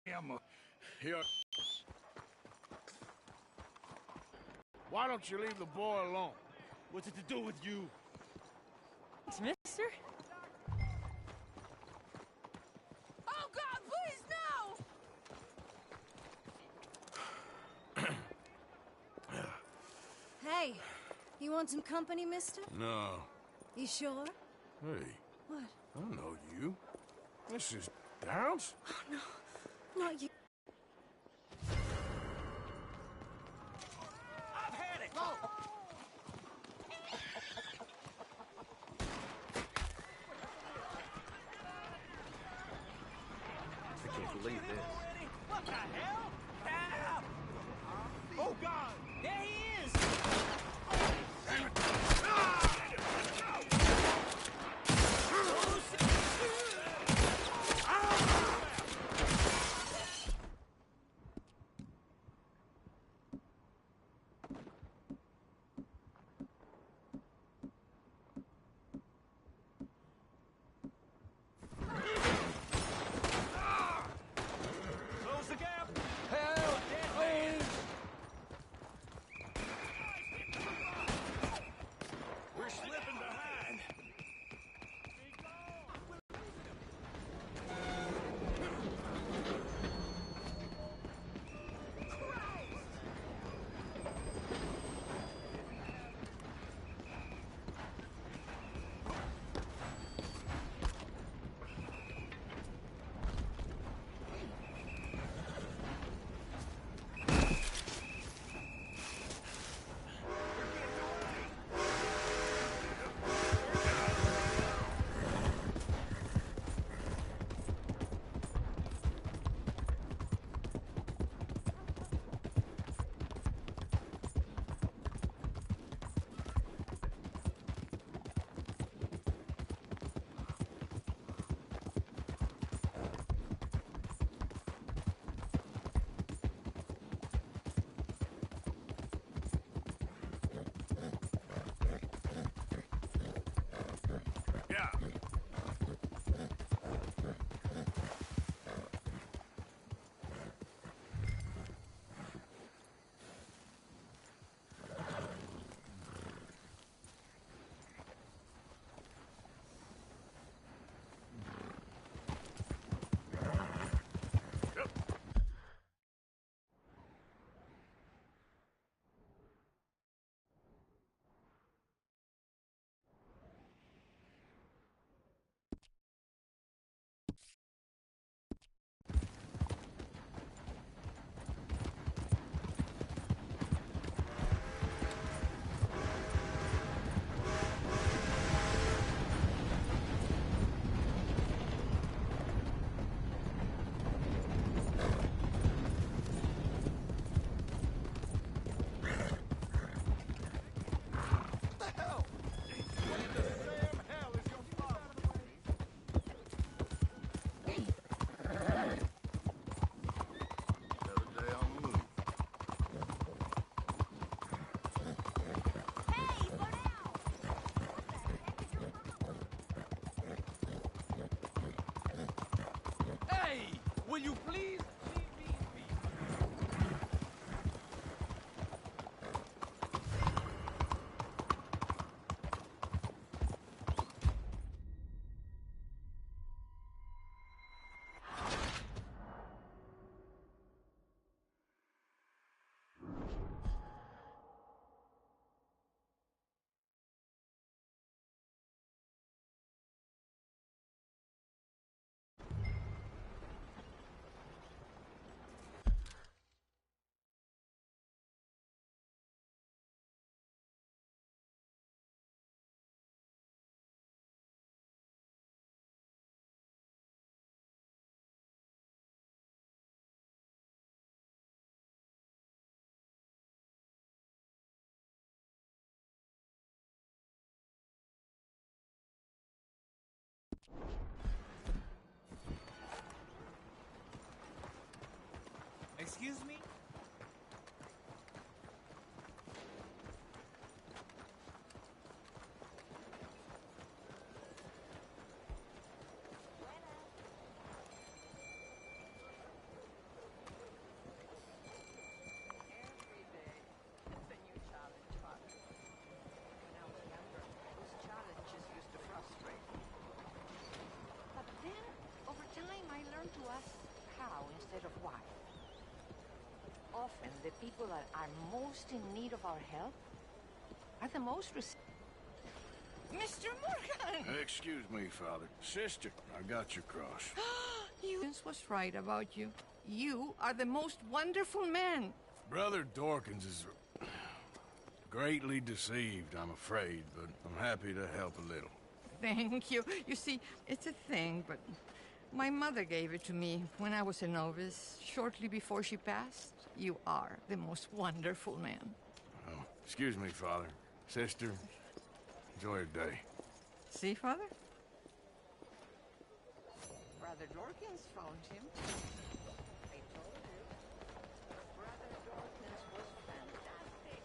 Here. Why don't you leave the boy alone? What's it to do with you? It's mister? Oh, God, please, no! Hey, you want some company, mister? No. You sure? Hey, What? I know you. This is Downs? Oh, no. Not you. I've had it! Go! I can't believe this. What the hell? Help! Oh, God! There he is! Close the gap! Hell, dead man! We're slipping behind. Yeah. Another day on the move. Hey, slow down! Hey! Will you please leave me in peace? Excuse me? instead of why. Often, the people that are most in need of our help are the most Mr. Morgan! Excuse me, Father. Sister, I got your cross. You was right about you. You are the most wonderful man. Brother Dorkins is greatly deceived, I'm afraid, but I'm happy to help a little. Thank you. You see, it's a thing, but my mother gave it to me when I was a novice, shortly before she passed. You are the most wonderful man. Oh, excuse me, Father. Sister, enjoy your day. See, Father? Brother Dorkins found him. I told you. Brother Dorkins was fantastic.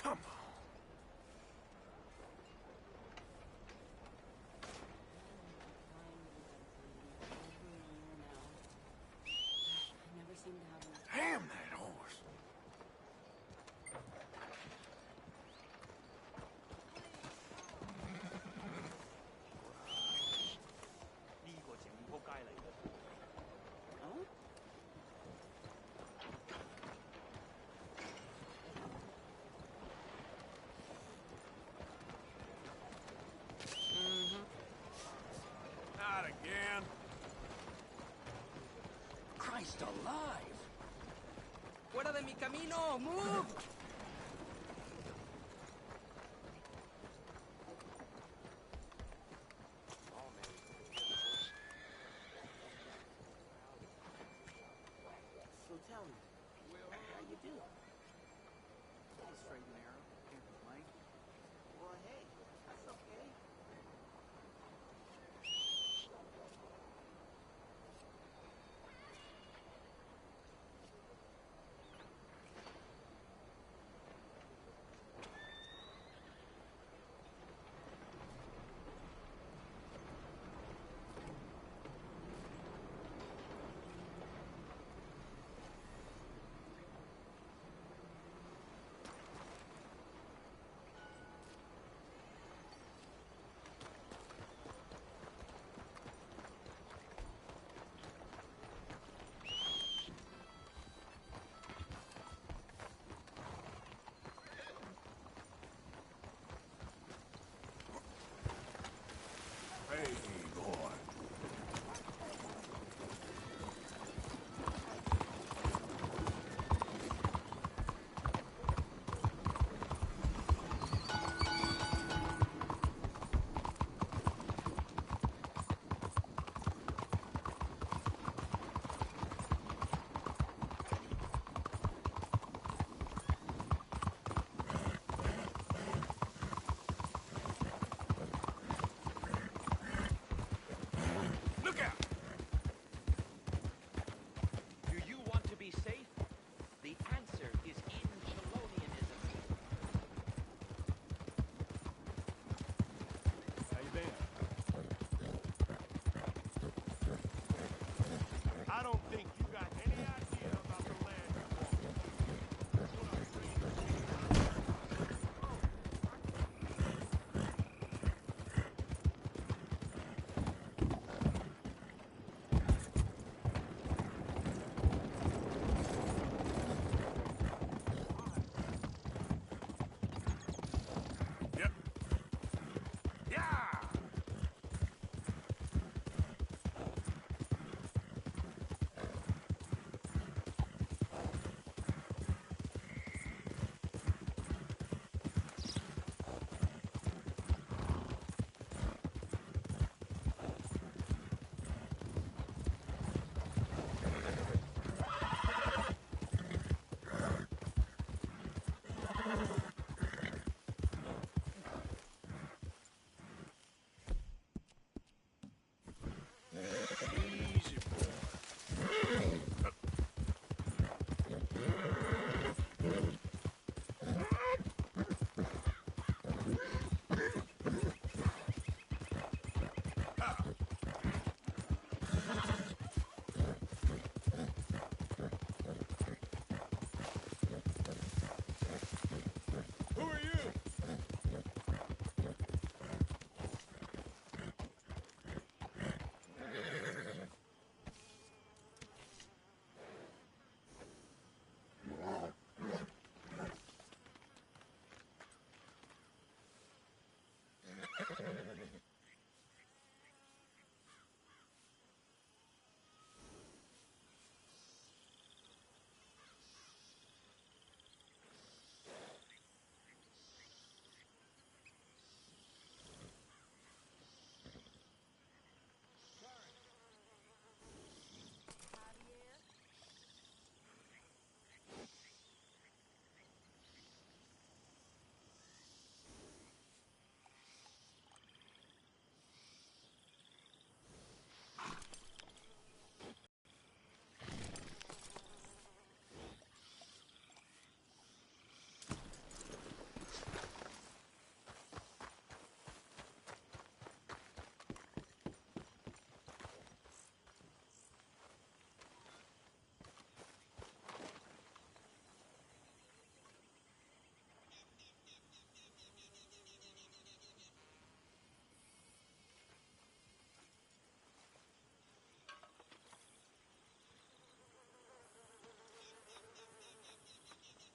Come on. Never seem to have one. Damn that horse. Oh? Not again. Christ alive. ¡Fuera de mi camino! ¡Move! So tell me, how you do? Pretty straight and narrow, can't complain. Well, hey, that's okay.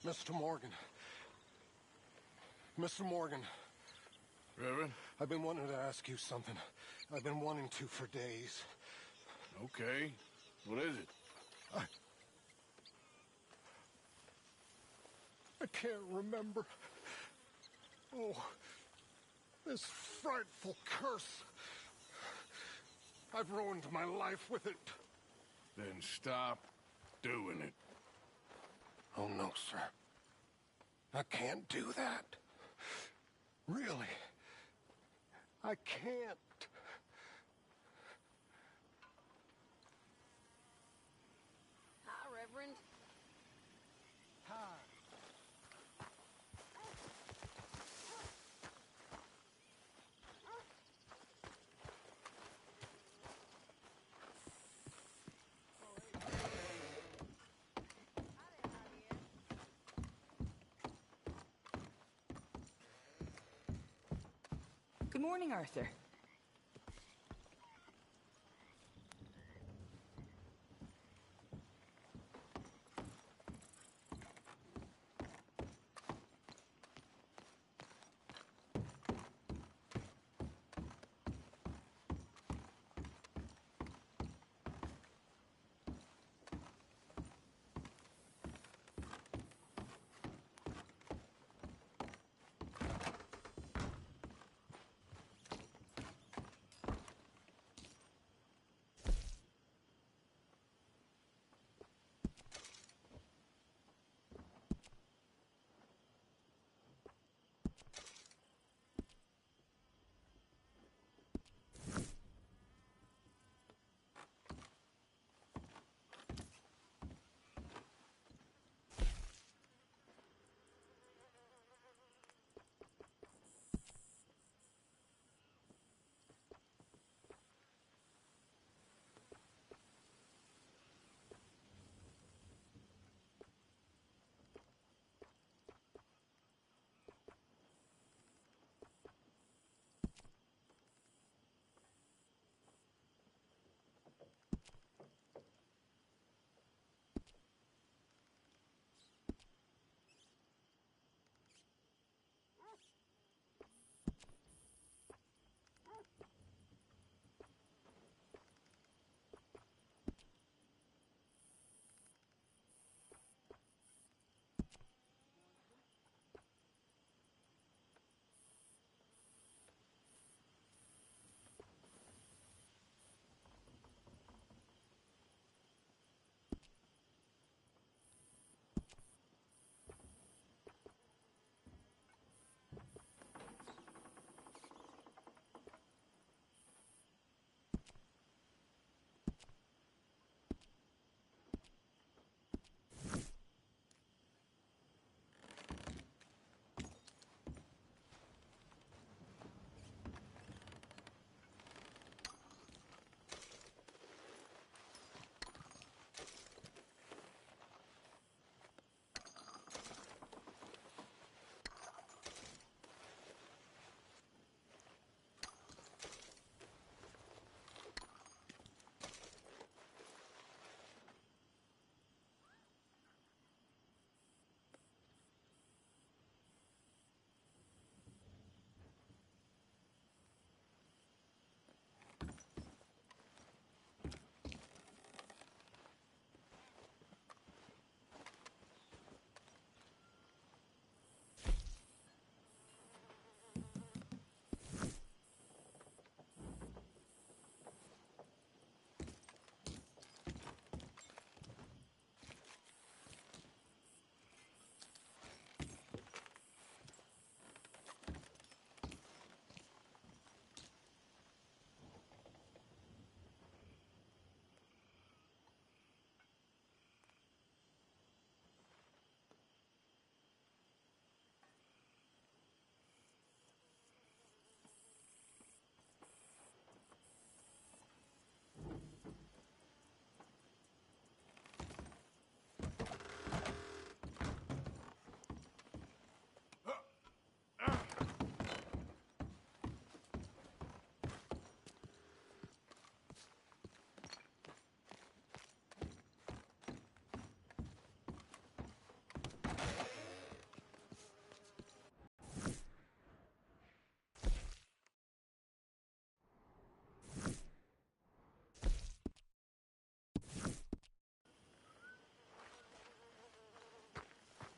Mr. Morgan. Mr. Morgan. Reverend? I've been wanting to ask you something. I've been wanting to for days. Okay. What is it? I can't remember. Oh, this frightful curse. I've ruined my life with it. Then stop doing it. Oh, no, sir. I can't do that. Really. I can't. Hi, Reverend. Hi. Good morning, Arthur.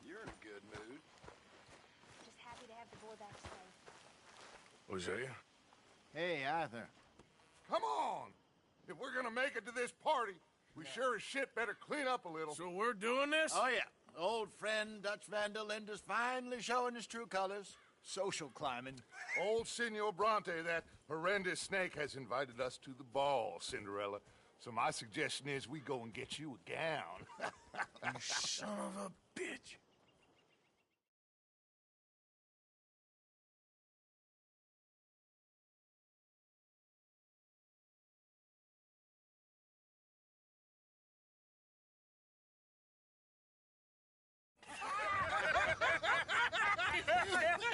You're in a good mood. Just happy to have the boy back safe. Hosea? Hey, Arthur. Come on! If we're gonna make it to this party, we sure as shit better clean up a little. So we're doing this? Oh, yeah. Old friend Dutch Van der Linde's finally showing his true colors. Social climbing. Old Senor Bronte, that horrendous snake, has invited us to the ball, Cinderella. So my suggestion is we go and get you a gown. You son of a bitch.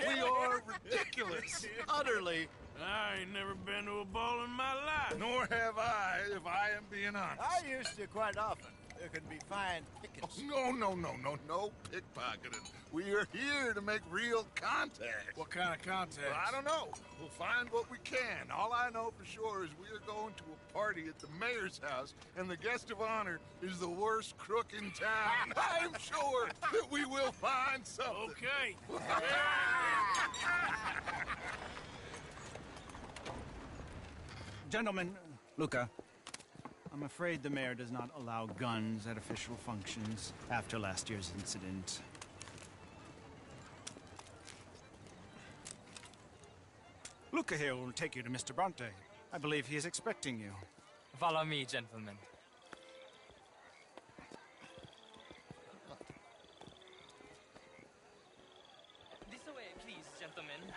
We are ridiculous. Utterly. I ain't never been to a ball in my life. Nor have I, if I am being honest. I used to quite often. There can be fine pickings. No pickpocketing. We are here to make real contact. What kind of contact? Well, I don't know. We'll find what we can. All I know for sure is we are going to a party at the mayor's house, and the guest of honor is the worst crook in town. I'm sure that we will find something. Okay. Gentlemen, Luca, I'm afraid the mayor does not allow guns at official functions after last year's incident. Luca here will take you to Mr. Bronte. I believe he is expecting you. Follow me, gentlemen. This way, please, gentlemen.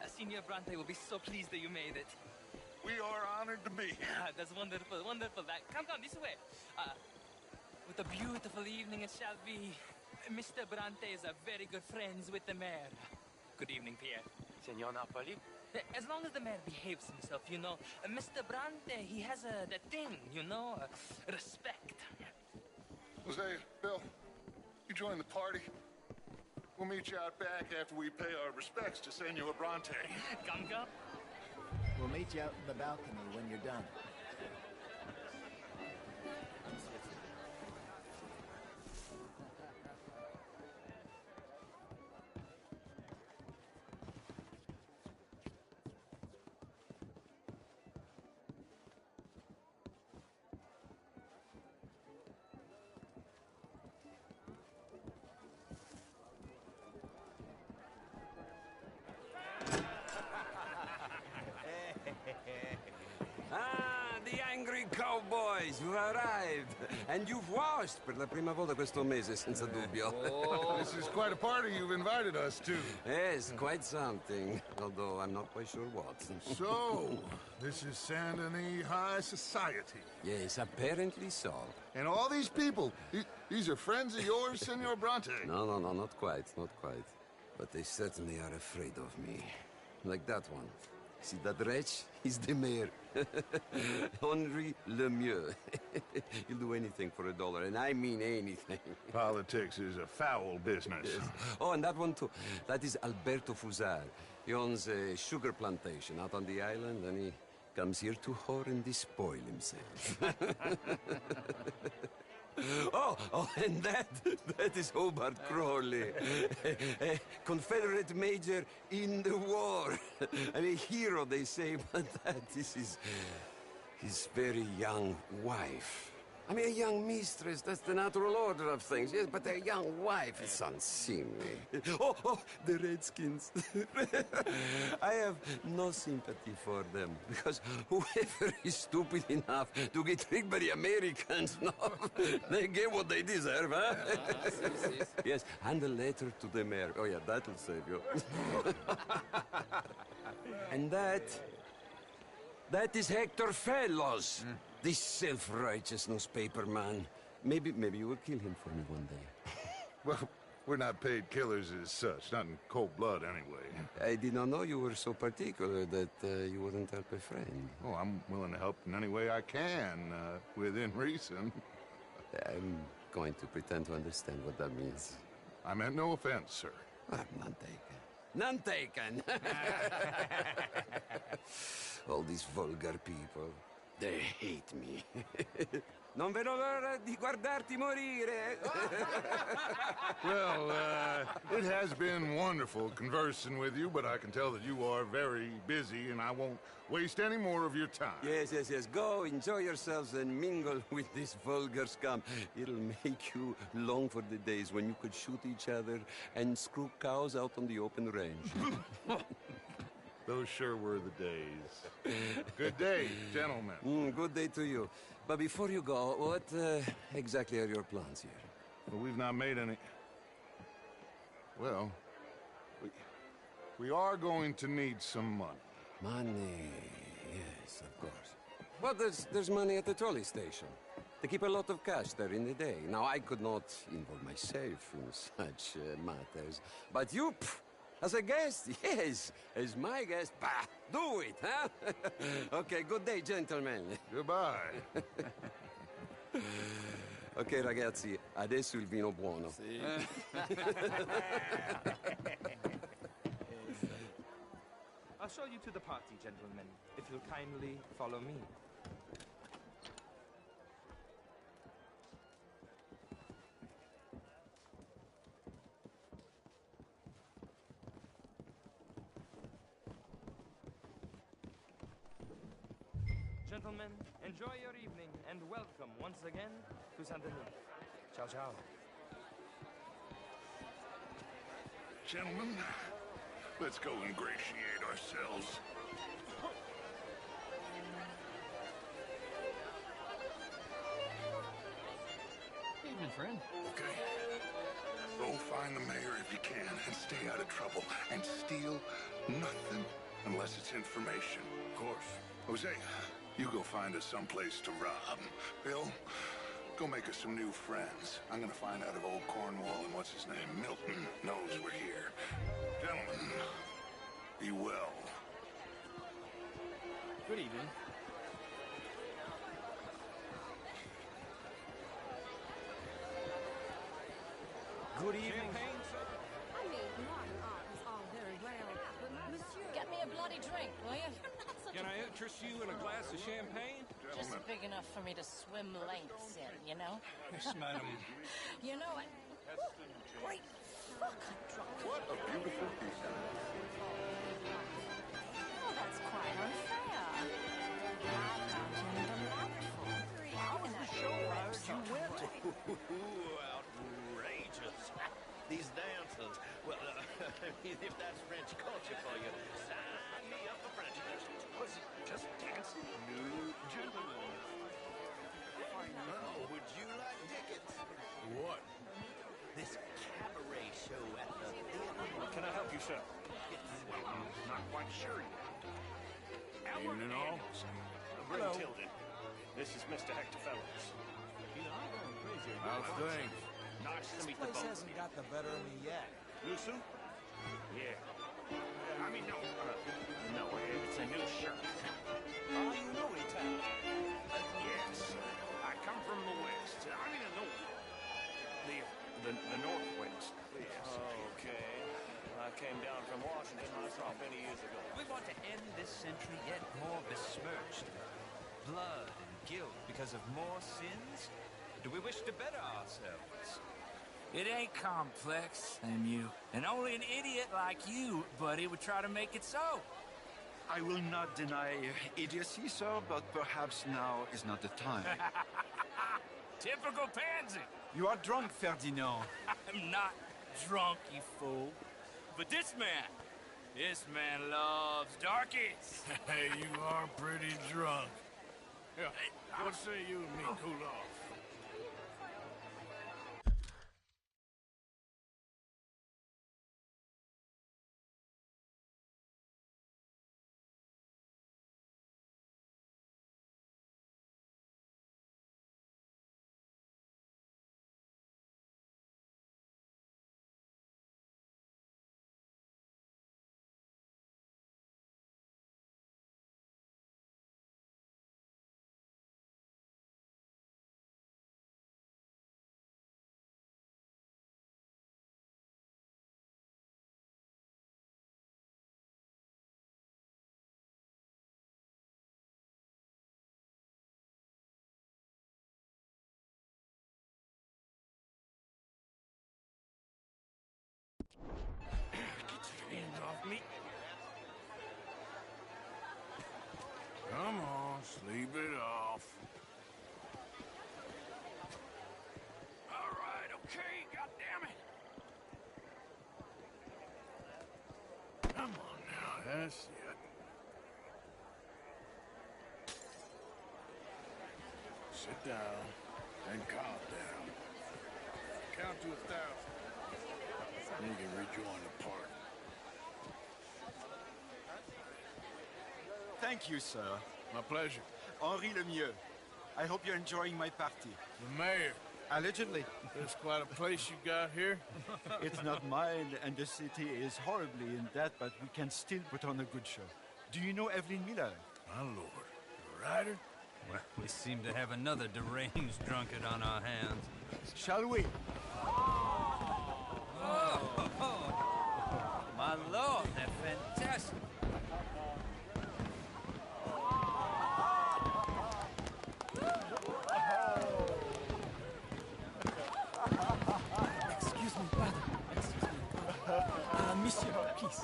Senior Bronte will be so pleased that you made it. We are honored to be here. That's wonderful, wonderful. Come, this way. What a beautiful evening it shall be. Mr. Bronte is a very good friends with the mayor. Good evening, Pierre. Senor Napoli? As long as the mayor behaves himself, you know. Mr. Bronte, he has that thing, you know, respect. Jose, Bill, you join the party. We'll meet you out back after we pay our respects to Senor Bronte. Come. We'll meet you out in the balcony when you're done. Ah, the angry cowboys, you've arrived. And you've washed per la prima volta questo mese, senza dubbio. This is quite a party you've invited us to. Yes, quite something. Although I'm not quite sure what. So, this is Saint Denis High Society. Yes, apparently so. And all these people, these are friends of yours, Senor Bronte? No, not quite, not quite. But they certainly are afraid of me. Like that one. See that wretch? He's the mayor. Henri Lemieux. He'll do anything for $1, and I mean anything. Politics is a foul business. Yes. Oh, and that one too. That is Alberto Fusar. He owns a sugar plantation out on the island, and he comes here to whore and despoil himself. Oh, and that is Hobart Crawley, a Confederate major in the war. And a hero, they say, but that is his very young wife. I mean, a young mistress, that's the natural order of things, yes, but a young wife is unseemly. Oh, the Redskins. I have no sympathy for them, because whoever is stupid enough to get tricked by the Americans, no, they get what they deserve, huh? Yes, and a letter to the mayor. Oh, yeah, that'll save you. And that is Hector Fellows. This self-righteous newspaper man. Maybe you will kill him for me one day. Well, we're not paid killers as such, not in cold blood anyway. I did not know you were so particular that you wouldn't help a friend. Oh, I'm willing to help in any way I can, within reason. I'm going to pretend to understand what that means. I meant no offense, sir. None taken. None taken! All these vulgar people. They hate me. Non vedo l'ora di guardarti morire. Well, it has been wonderful conversing with you, but I can tell that you are very busy, and I won't waste any more of your time. Yes, yes, yes. Go, enjoy yourselves, and mingle with this vulgar scum. It'll make you long for the days when you could shoot each other and screw cows out on the open range. Those sure were the days. Good day, gentlemen. Good day to you. But before you go, what exactly are your plans here? Well, we've not made any... Well, we are going to need some money. Money, yes, of course. But there's money at the trolley station. They keep a lot of cash there in the day. Now, I could not involve myself in such matters. But you, as a guest, yes, as my guest, bah, do it, huh? Okay, good day, gentlemen. Goodbye. Ok, ragazzi, adesso il vino buono. I'll show you to the party, gentlemen, if you'll kindly follow me. Gentlemen, enjoy your evening and welcome once again to Saint Denis. Ciao, ciao. Gentlemen, let's go ingratiate ourselves. Evening, friend. Okay. Go find the mayor if you can and stay out of trouble. And steal nothing unless it's information. Of course. Jose, you go find us someplace to rob. Bill, go make us some new friends. I'm gonna find out if old Cornwall and what's his name, Milton, knows we're here. Gentlemen, be well. Good evening. Good evening. I mean, modern art is all very well, but monsieur... Get me a bloody drink, will you? You're not such Can I interest you in a glass of champagne? Just big enough for me to swim lengths in, you know? Yes, madam. You know what? Great fuck, I'm drunk. What a beautiful piece. Oh, that's quite unfair. I found him delightful. How was the show you went to? Outrageous. These dancers. Well, I mean, if that's French culture for you, sign me up for French lessons. Was it just dancing? No, gentlemen. Oh, would you like tickets? What? This cabaret show at the theater. Can I help you, sir? Well, I'm not quite sure yet. Evening all. Bring Tilden. This is Mr. Hector Fellows. How's things? Nice to meet the both. Hasn't got the better of me yet. Lucy? Yeah. I mean, no, it's a new shirt. Oh, you know it, town. Yes. I come from the west. I mean, the north. The northwest. Yes. Okay. I came down from Washington myself many years ago. We want to end this century yet more besmirched. Blood and guilt because of more sins? Do we wish to better ourselves? It ain't complex, and only an idiot like you, buddy, would try to make it so. I will not deny idiocy, sir, but perhaps now is not the time. Typical pansy. You are drunk, Ferdinand. I'm not drunk, you fool. But this man loves darkies. Hey, you are pretty drunk. Yeah, what say you and me cool off? Get your hands off me. Come on, sleep it off. All right, okay, goddammit. Come on now, that's it. Sit down and calm down. Count to 1,000. And you can rejoin the party. Thank you, sir. My pleasure. Henri Lemieux. I hope you're enjoying my party. The mayor. Allegedly. There's quite a place you got here. It's not mine, and the city is horribly in debt, but we can still put on a good show. Do you know Evelyn Miller? My lord. The writer? Well, we seem to have another deranged drunkard on our hands. Shall we? Oh, my lord, they're fantastic. Excuse me, pardon. Excuse me. Monsieur, please.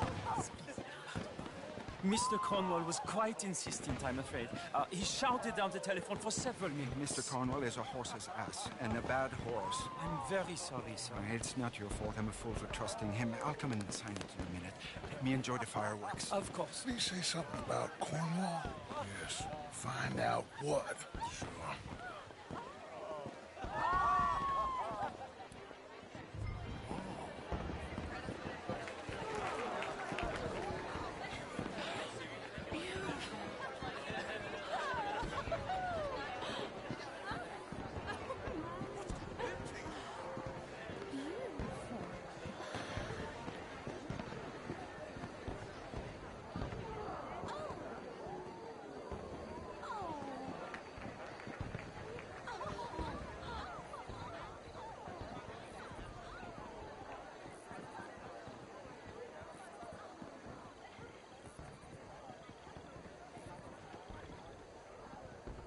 Mr. Cornwall was quite insistent, I'm afraid. He shouted down the telephone for several minutes. Mr. Cornwall is a horse's ass, and a bad horse. I'm very sorry, sir. It's not your fault. I'm a fool for trusting him. I'll come and sign it in a minute. Let me enjoy the fireworks. Of course. Did he say something about Cornwall? Yes. Find out what. Sure.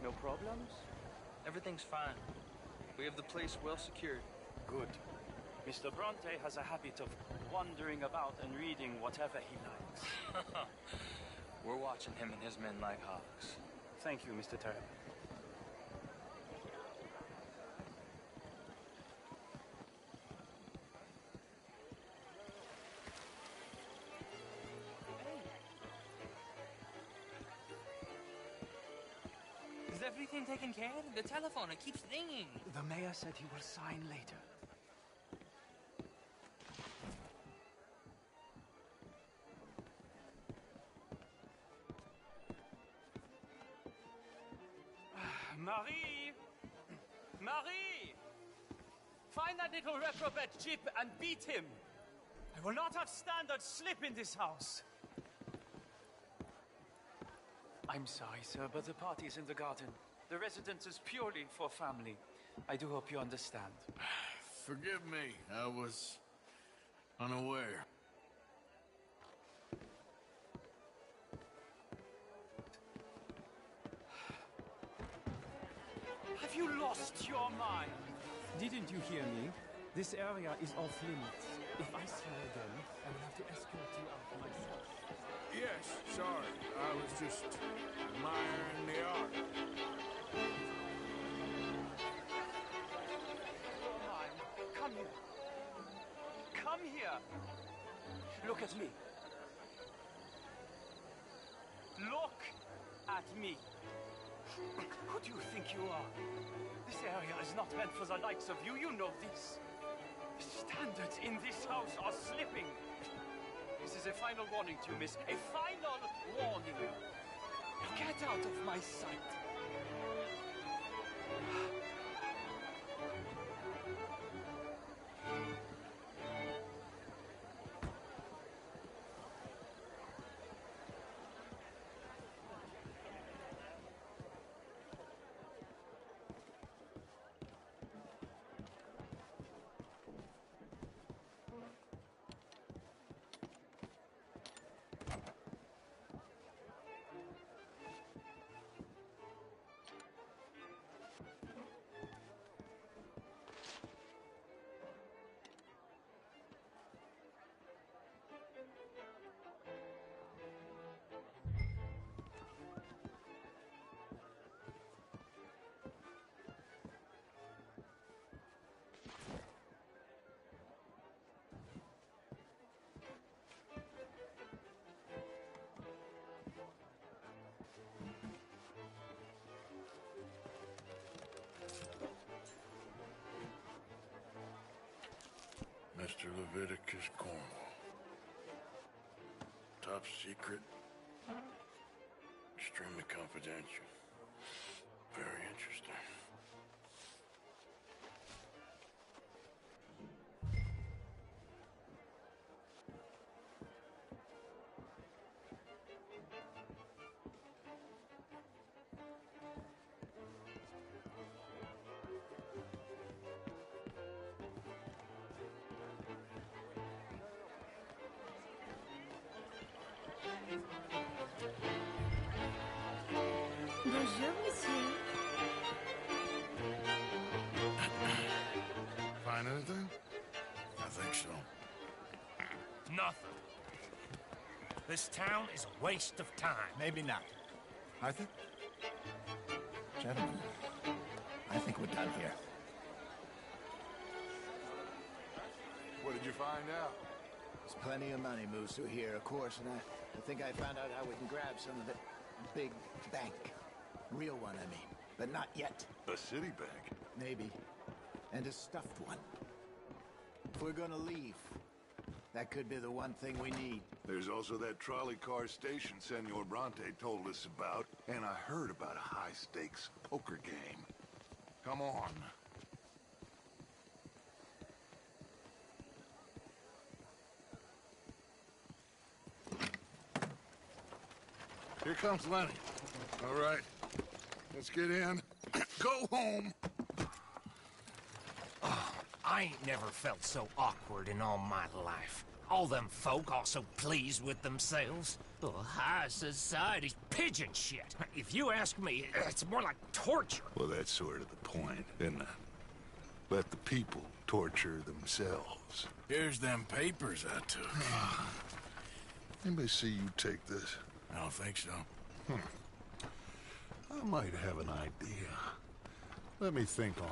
No problems? Everything's fine. We have the place well secured. Good. Mr. Bronte has a habit of wandering about and reading whatever he likes. We're watching him and his men like hawks. Thank you, Mr. Terrell. Is everything taken care of? The telephone, it keeps ringing. The mayor said he will sign later. Marie! Marie! Find that little reprobate Chip and beat him! I will not have standards slip in this house! I'm sorry, sir, but the party is in the garden. The residence is purely for family. I do hope you understand. Forgive me. I was unaware. Have you lost your mind? Didn't you hear me? This area is off limits. If I see you again, I will have to escort you out myself. Yes, sorry. I was just admiring the art. Come here. Come here. Look at me. Look at me. Who do you think you are? This area is not meant for the likes of you. You know this. The standards in this house are slipping. This is a final warning to you, miss. A final warning. Now get out of my sight. Mr. Leviticus Cornwall. Top secret. Extremely confidential. Very interesting. Bonjour, monsieur. Find anything? I think so. Nothing. This town is a waste of time. Maybe not. Arthur? Gentlemen, I think we're done here. What did you find out? There's plenty of money moves through here, of course, and I think I found out how we can grab some of it. A big bank. Real one, I mean. But not yet. A city bank? Maybe. And a stuffed one. If we're gonna leave, that could be the one thing we need. There's also that trolley car station Senor Bronte told us about, and I heard about a high-stakes poker game. Come on. Here comes Lenny. All right, let's get in. Go home. Oh, I ain't never felt so awkward in all my life. All them folk all so pleased with themselves. Oh, high society's pigeon shit. If you ask me, it's more like torture. Well, that's sort of the point, isn't it? Let the people torture themselves. Here's them papers I took. Anybody see you take this? I don't think so. I might have an idea. Let me think on it.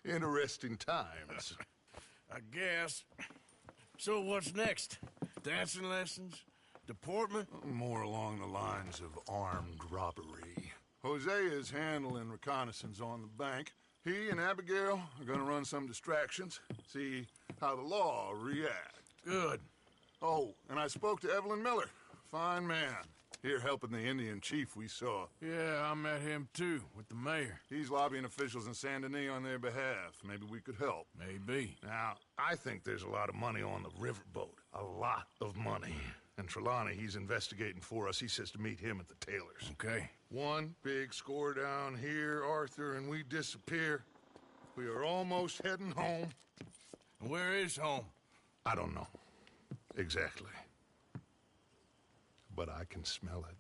Interesting times. I guess. So what's next? Dancing lessons? Deportment? More along the lines of armed robbery. Jose is handling reconnaissance on the bank. He and Abigail are gonna run some distractions, see how the law reacts. Good. Oh, and I spoke to Evelyn Miller. Fine man. Here helping the Indian chief we saw. Yeah, I met him too, with the mayor. He's lobbying officials in Saint Denis on their behalf. Maybe we could help. Maybe. Now, I think there's a lot of money on the riverboat. A lot of money. And Trelawney, he's investigating for us. He says to meet him at the Taylors. Okay. One big score down here, Arthur, and we disappear. We are almost heading home. Where is home? I don't know. Exactly. But I can smell it.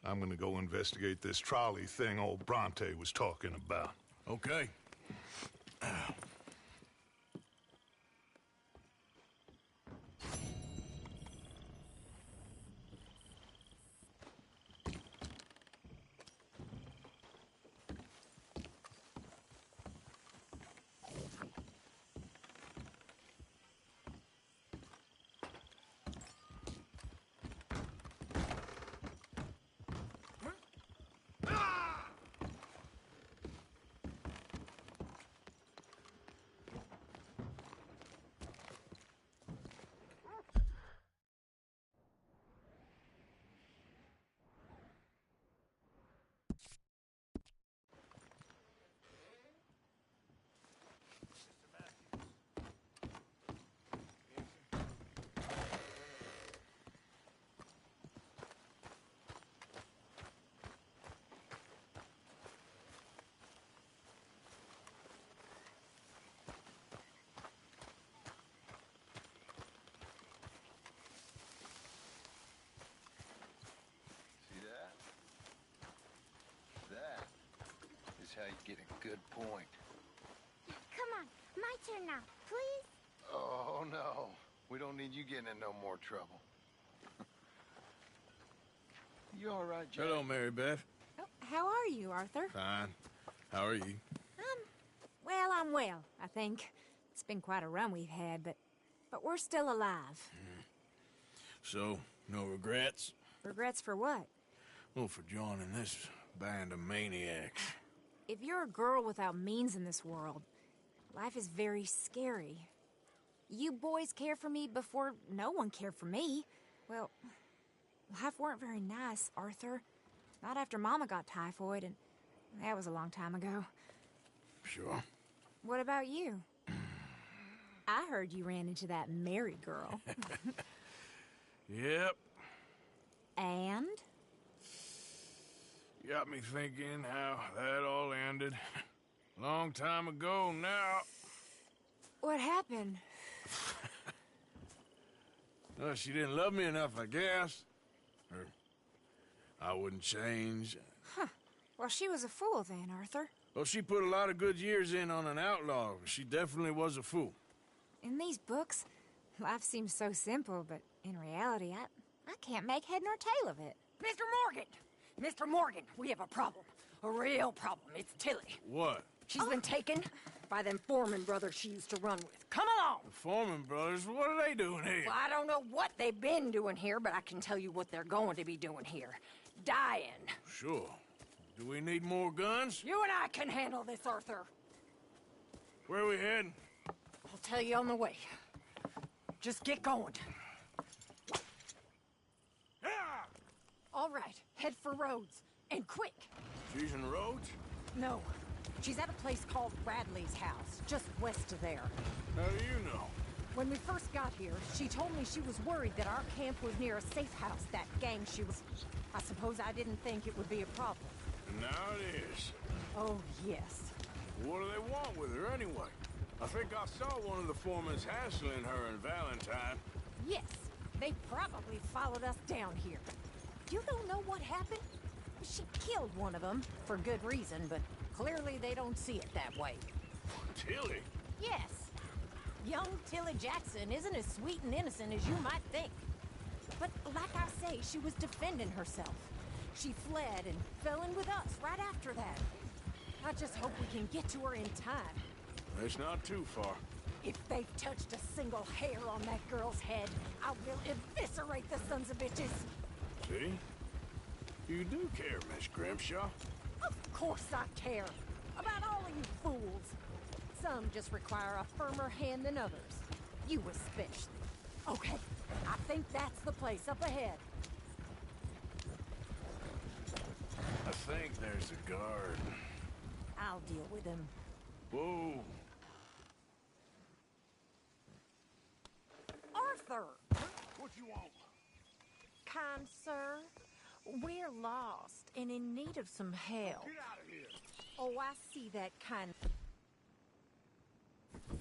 I'm gonna go investigate this trolley thing old Bronte was talking about. Okay. How you get a good point. Come on, my turn now, please. Oh, no. We don't need you getting in no more trouble. You all right, Jack? Hello, Mary Beth. Oh, How are you, Arthur? Fine. How are you? Well, I'm well, I think. It's been quite a run we've had, but we're still alive. So, no regrets? Regrets for what? Well, for joining this band of maniacs. If you're a girl without means in this world, life is very scary. You boys cared for me before no one cared for me. Well, life weren't very nice, Arthur. Not after Mama got typhoid, and that was a long time ago. Sure. What about you? I heard you ran into that Mary girl. Yep. And? Got me thinking how that all ended. Long time ago now. What happened? Well, she didn't love me enough, I guess. Or I wouldn't change. Huh. Well, she was a fool then, Arthur. Well, she put a lot of good years in on an outlaw. She definitely was a fool. In these books, life seems so simple, but in reality, I can't make head nor tail of it. Mr. Morgan! Mr. Morgan, we have a problem. A real problem. It's Tilly. What? She's been taken by them Foreman brothers she used to run with. Come along! The Foreman brothers? What are they doing here? Well, I don't know what they've been doing here, but I can tell you what they're going to be doing here. Dying. Sure. Do we need more guns? You and I can handle this, Arthur. Where are we heading? I'll tell you on the way. Just get going. All right, head for Rhodes, and quick. She's in Rhodes? No, she's at a place called Radley's house, just west of there. How do you know? When we first got here, she told me she was worried that our camp was near a safe house that gang she was... I suppose I didn't think it would be a problem. And now it is. Oh, yes. What do they want with her anyway? I think I saw one of the foremans hassling her and Valentine. Yes, they probably followed us down here. You don't know what happened? She killed one of them, for good reason, but clearly they don't see it that way. Tilly? Yes. Young Tilly Jackson isn't as sweet and innocent as you might think. But like I say, she was defending herself. She fled and fell in with us right after that. I just hope we can get to her in time. It's not too far. If they've touched a single hair on that girl's head, I will eviscerate the sons of bitches. See? You do care, Miss Grimshaw. Of course I care. About all of you fools. Some just require a firmer hand than others. You especially. Okay, I think that's the place up ahead. I think there's a guard. I'll deal with him. Whoa. Arthur! What you want? Kind sir, we're lost and in need of some help. Get out of here. Oh, I see that kind of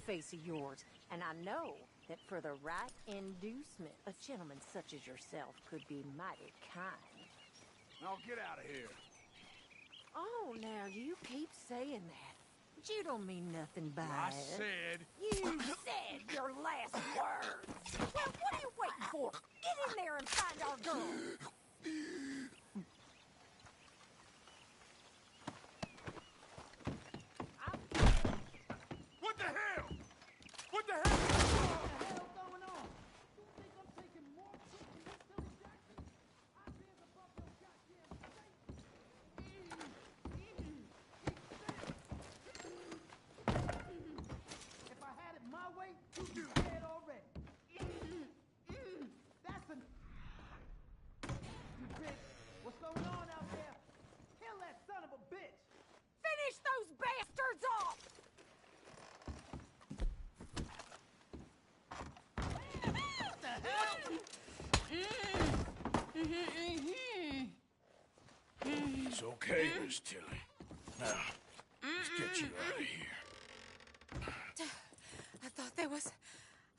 face of yours, and I know that for the right inducement, a gentleman such as yourself could be mighty kind. Now get out of here. Oh, now you keep saying that. But you don't mean nothing by I it. said... You said your last words! Well, what are you waiting for? Get in there and find our girl! What the hell? What the hell? If I had it my way, you'd be dead already. That's an... You bitch, what's going on out there? Kill that son of a bitch! Finish those bastards off! What the hell? It's okay, Miss Tilly. Now, let's get you out of here. I thought there was...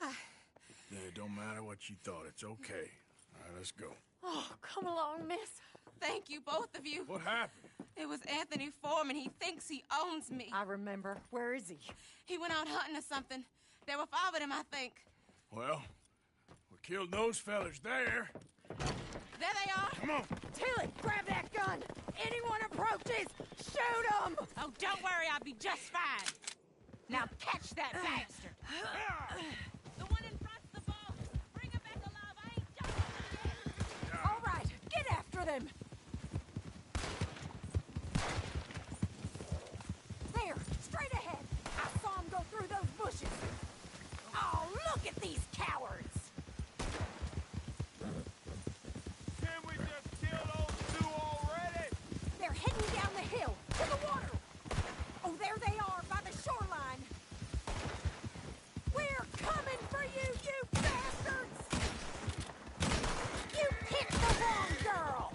Yeah, it don't matter what you thought. It's okay. All right, let's go. Oh, come along, miss. Thank you, both of you. What happened? It was Anthony Foreman. He thinks he owns me. I remember. Where is he? He went out hunting or something. There were 5 of them, I think. Well, we killed those fellas there. There they are! Come on! Tilly, grab that gun! Anyone approaches, shoot them! Oh, don't worry, I'll be just fine. Now catch that bastard! The one in front's the boss. Bring him back alive. I ain't done with it. All right, get after them! There, straight ahead. I saw him go through those bushes. Oh, look at these cowards! Can we just kill those two already? They're heading down the hill, to the water. Oh, there they are, by the shoreline. We're coming for you, you bastards! You picked the wrong girl!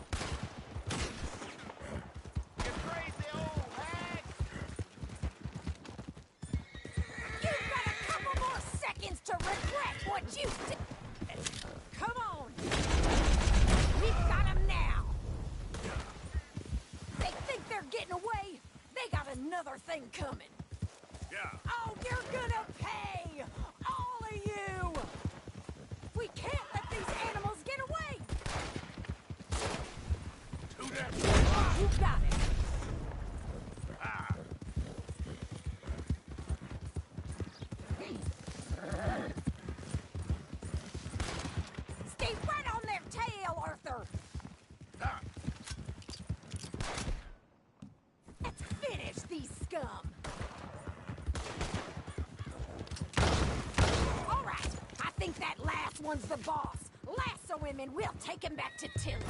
You crazy old hag! You've got a couple more seconds to regret what you did! Come on! We've got them now! They think they're getting away? They got another thing coming! Yeah. Oh, you're gonna pay! All of you! We can't let these animals get away! Do that! You got it! Ah! Stay right on their tail, Arthur! Ah! Let's finish these scum! All right, I think that last one's the boss. Lasso him and we'll take him back to Tilly.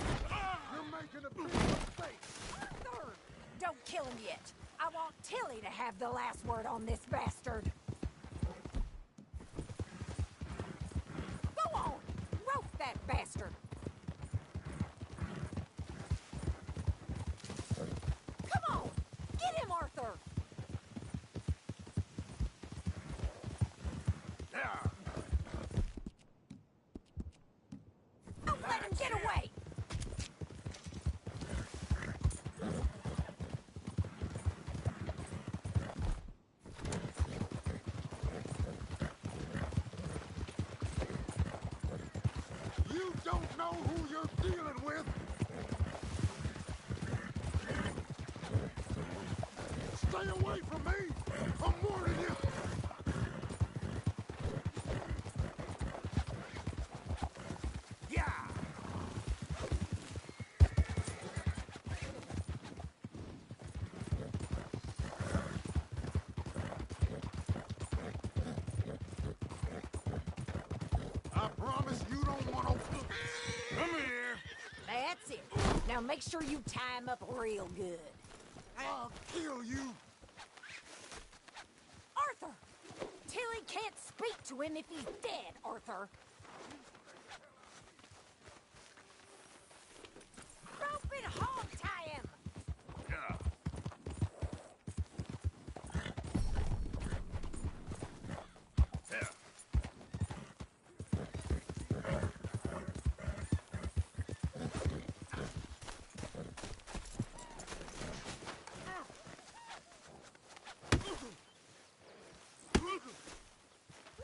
You're making a big mistake. Arthur! Don't kill him yet. I want Tilly to have the last word on this bastard. Go on! Rope that bastard! Come on! Get him, Arthur! Yeah! Don't let him get away! You don't know who you're dealing with. Stay away from me. I'm warning you. Yeah! I promise you don't want to. Come here! That's it. Now make sure you tie him up real good. I'll kill you. Arthur! Tilly can't speak to him if he's dead, Arthur. Rope and hog tie him! Yeah! There!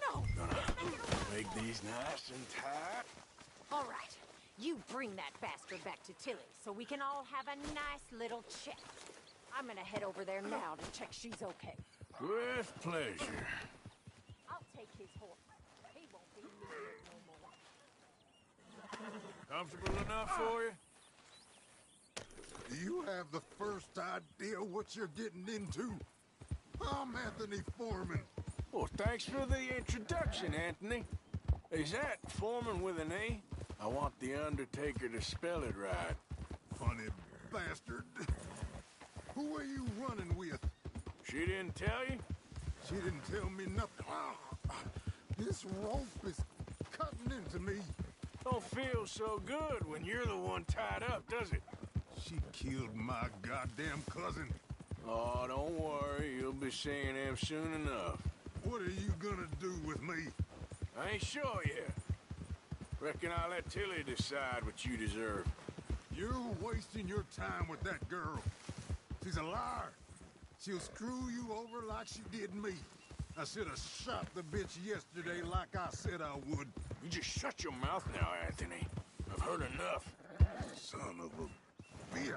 No! Make these nice and tight. All right. You bring that bastard back to Tilly so we can all have a nice little chat. I'm gonna head over there now to check she's okay. With pleasure. I'll take his horse. He won't be needed no more. Comfortable enough for you? Do you have the first idea what you're getting into? I'm Anthony Foreman. Well, thanks for the introduction, Anthony. Is that Foreman with an A? I want the Undertaker to spell it right. Funny bastard. Who are you running with? She didn't tell you? She didn't tell me nothing. This rope is cutting into me. Don't feel so good when you're the one tied up, does it? She killed my goddamn cousin. Oh, don't worry. You'll be seeing him soon enough. What are you gonna do with me? I ain't sure yet. Reckon I'll let Tilly decide what you deserve. You're wasting your time with that girl. She's a liar. She'll screw you over like she did me. I should have shot the bitch yesterday like I said I would. You just shut your mouth now, Anthony. I've heard enough. Son of a bitch.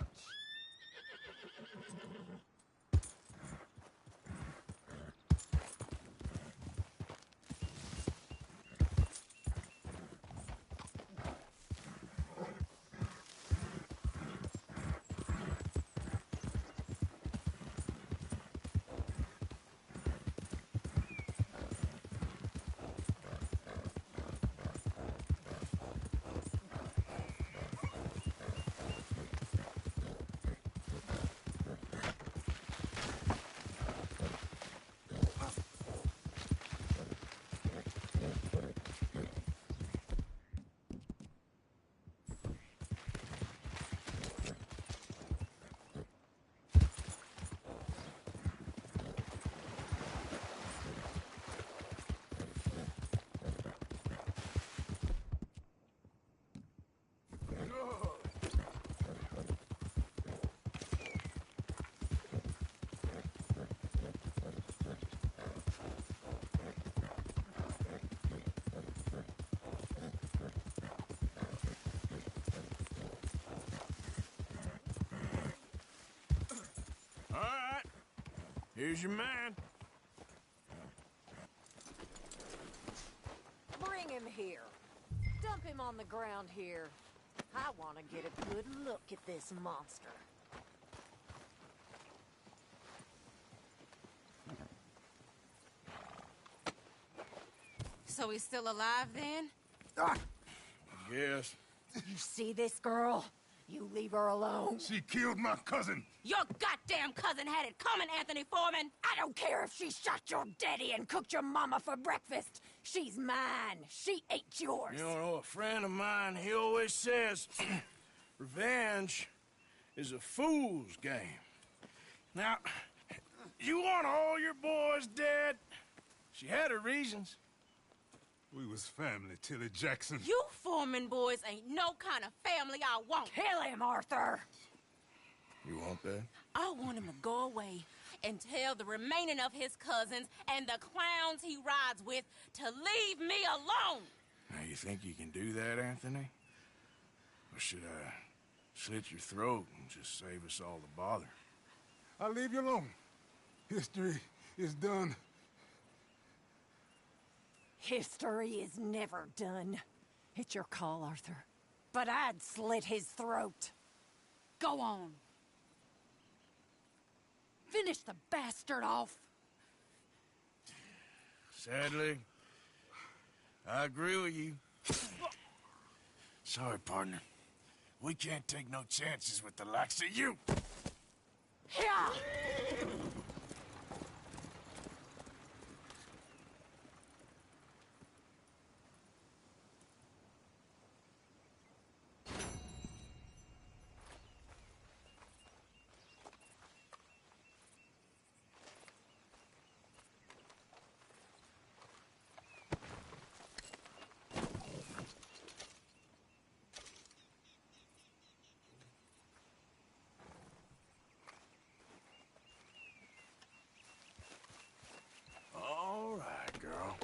All right. Here's your man. Bring him here. Dump him on the ground here. I want to get a good look at this monster. So he's still alive then? I guess. You see this girl? You leave her alone. She killed my cousin. Your goddamn cousin had it coming, Anthony Foreman. I don't care if she shot your daddy and cooked your mama for breakfast. She's mine. She ain't yours. You know, a friend of mine, he always says, revenge is a fool's game. Now, you want all your boys dead? She had her reasons. We was family, Tilly Jackson. You Foreman boys ain't no kind of family I want. Kill him, Arthur. You want that? I want him to go away and tell the remaining of his cousins and the clowns he rides with to leave me alone. Now, you think you can do that, Anthony? Or should I slit your throat and just save us all the bother? I'll leave you alone. History is done. History is never done. It's your call, Arthur. But I'd slit his throat. Go on. Finish the bastard off. Sadly, I agree with you. Sorry, partner. We can't take no chances with the likes of you. Yeah. All right, girl.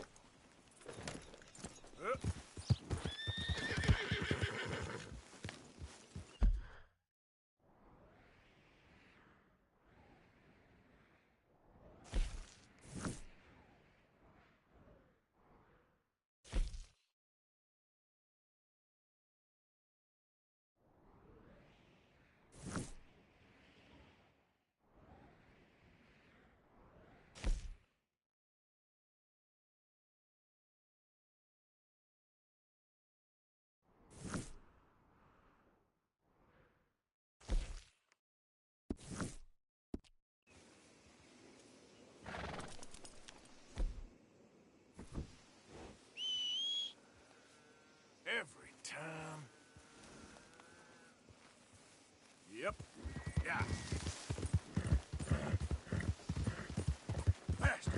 Every time. Yep. Yeah. Faster.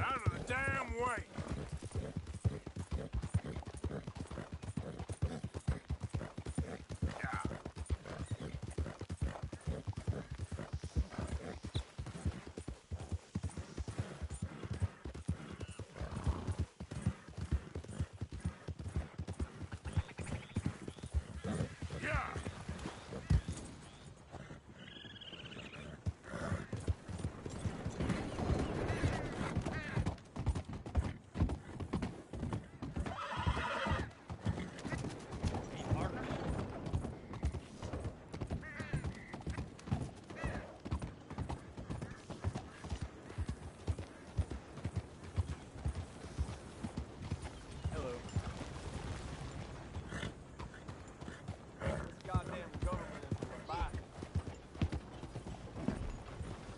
Out of the damn way!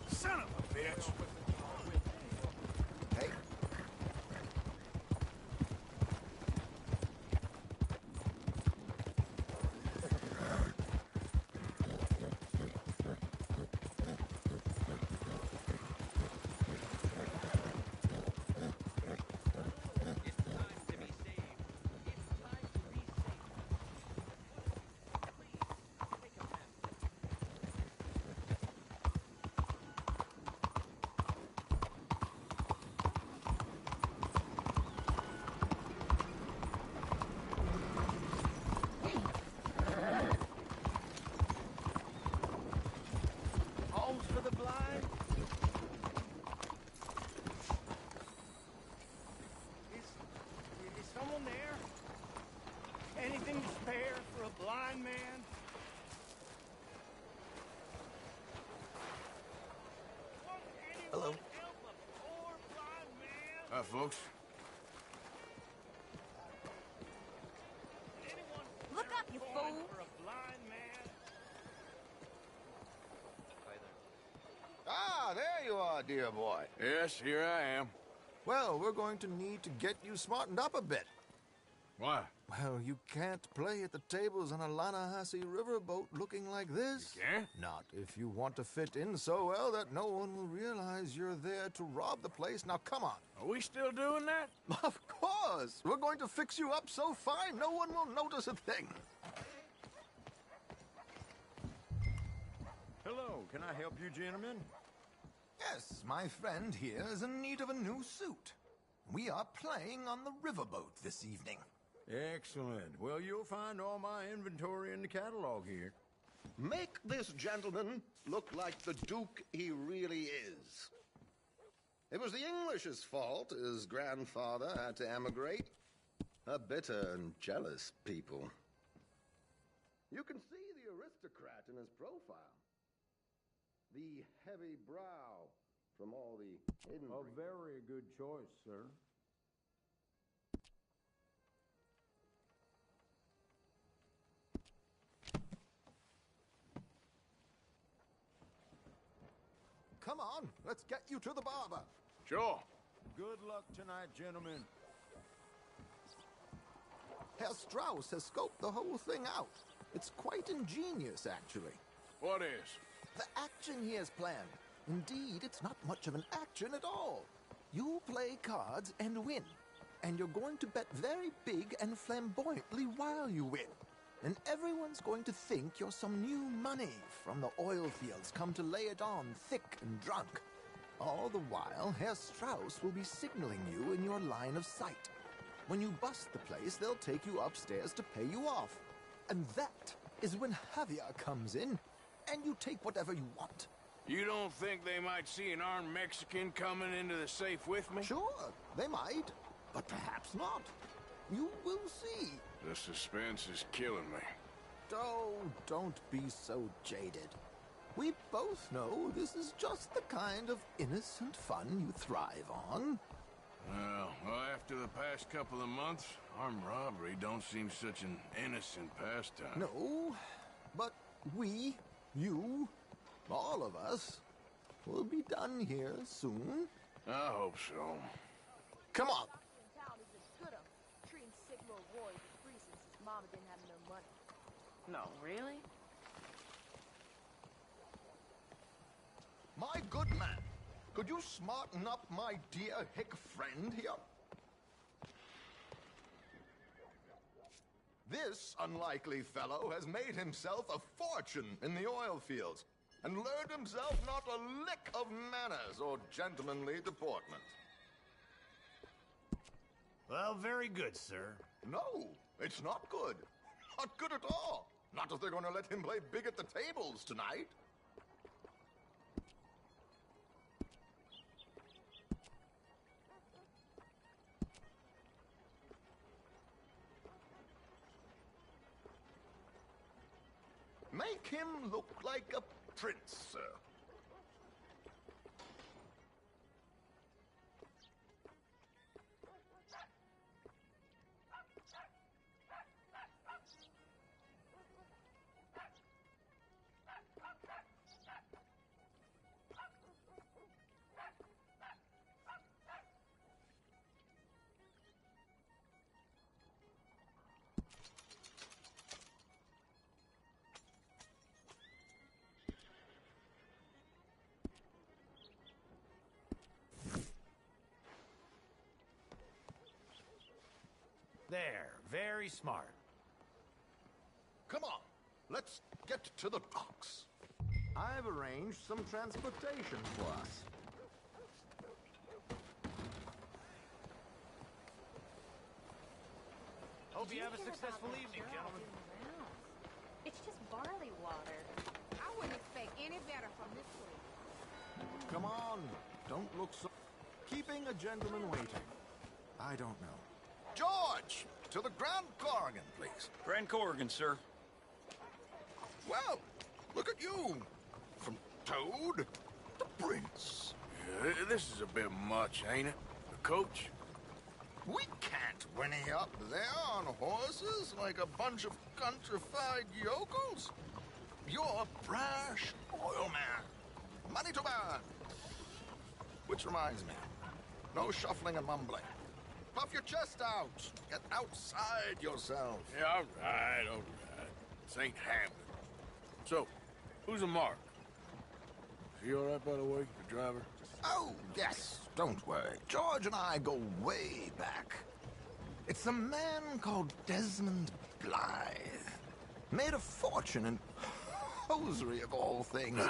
Son of a bitch! Hey. Homes for the blind? Is someone there? Anything to spare for a blind man? Hello. Hi, folks. Look up, you fool! For a blind man? Ah, there you are, dear boy. Yes, here I am. Well, we're going to need to get you smartened up a bit. Why? Well, you can't play at the tables on a Lanahasi riverboat looking like this. You can't? Not if you want to fit in so well that no one will realize you're there to rob the place. Now, come on. Are we still doing that? Of course. We're going to fix you up so fine no one will notice a thing. Hello, can I help you, gentlemen? Yes, my friend here is in need of a new suit. We are playing on the riverboat this evening. Excellent. Well, you'll find all my inventory in the catalog here. Make this gentleman look like the Duke he really is. It was the English's fault his grandfather had to emigrate. A bitter and jealous people. You can see the aristocrat in his profile. The heavy brow from all the hidden... A very good choice, sir. Come on, let's get you to the barber. Sure. Good luck tonight, gentlemen. Herr Strauss has scoped the whole thing out. It's quite ingenious, actually. What is? The action he has planned. Indeed, it's not much of an action at all. You play cards and win. And you're going to bet very big and flamboyantly while you win. And everyone's going to think you're some new money from the oil fields come to lay it on thick and drunk. All the while, Herr Strauss will be signaling you in your line of sight. When you bust the place, they'll take you upstairs to pay you off. And that is when Javier comes in, and you take whatever you want. You don't think they might see an armed Mexican coming into the safe with me? Sure, they might, but perhaps not. You will see. The suspense is killing me. Oh, don't be so jaded. We both know this is just the kind of innocent fun you thrive on. Well, after the past couple of months, armed robbery don't seem such an innocent pastime. No, but we, you, all of us, will be done here soon. I hope so. Come on. No, really? My good man, could you smarten up my dear hick friend here? This unlikely fellow has made himself a fortune in the oil fields and learned himself not a lick of manners or gentlemanly deportment. Well, very good, sir. No, it's not good. Not good at all. Not if they're going to let him play big at the tables tonight. Make him look like a prince, sir. There, very smart. Come on, let's get to the docks. I've arranged some transportation for us. Hope you have a successful evening, gentlemen. It's just barley water. I wouldn't expect any better from this place. Come on, don't look so... Keeping a gentleman waiting. I don't know. George, to the Grand Corrigan, please. Grand Corrigan, sir. Well, look at you. From Toad to Prince. Yeah, this is a bit much, ain't it? The coach? We can't whinny up there on horses like a bunch of countrified yokels. You're a brash oil man. Money to burn. Which reminds me, no shuffling and mumbling. Puff your chest out. Get outside yourself. Yeah, all right. This ain't happening. So, who's a mark? Is he all right, by the way, the driver? Oh, yes. Don't worry. George and I go way back. It's a man called Desmond Blythe. Made a fortune in hosiery of all things.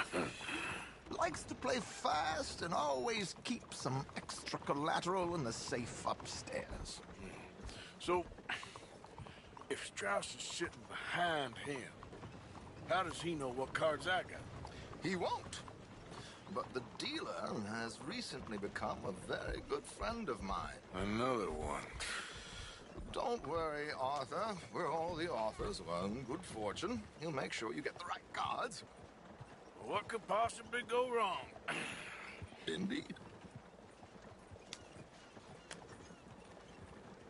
Likes to play fast and always keeps some extra collateral in the safe upstairs. So, if Strauss is sitting behind him, how does he know what cards I got? He won't. But the dealer has recently become a very good friend of mine. Another one. Don't worry, Arthur. We're all the authors of good fortune. He'll make sure you get the right cards. What could possibly go wrong? Indeed.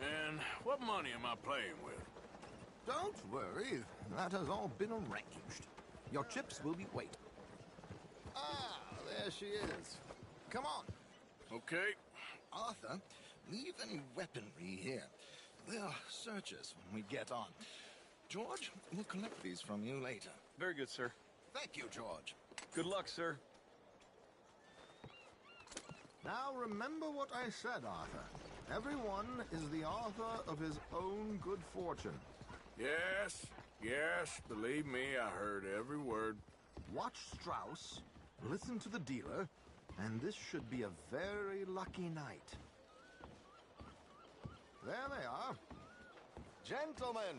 And what money am I playing with? Don't worry. That has all been arranged. Your chips will be waiting. Ah, there she is. Come on. Okay. Arthur, leave any weaponry here. They'll search us when we get on. George, we'll collect these from you later. Very good, sir. Thank you, George. Good luck, sir. Now remember what I said, Arthur. Everyone is the author of his own good fortune. Yes, believe me, I heard every word. Watch Strauss, listen to the dealer, and this should be a very lucky night. There they are. Gentlemen,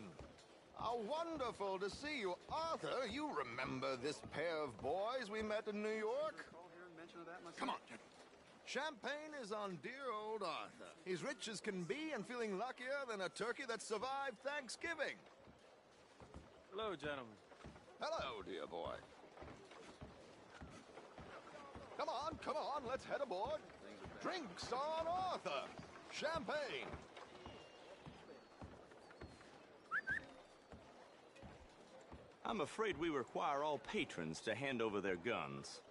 how wonderful to see you. Arthur, you remember this pair of boys we met in New York? Come on, gentlemen. Champagne is on dear old Arthur. He's rich as can be and feeling luckier than a turkey that survived Thanksgiving. Hello, gentlemen. Hello, dear boy. Come on, let's head aboard. Drinks on Arthur. Champagne. I'm afraid we require all patrons to hand over their guns.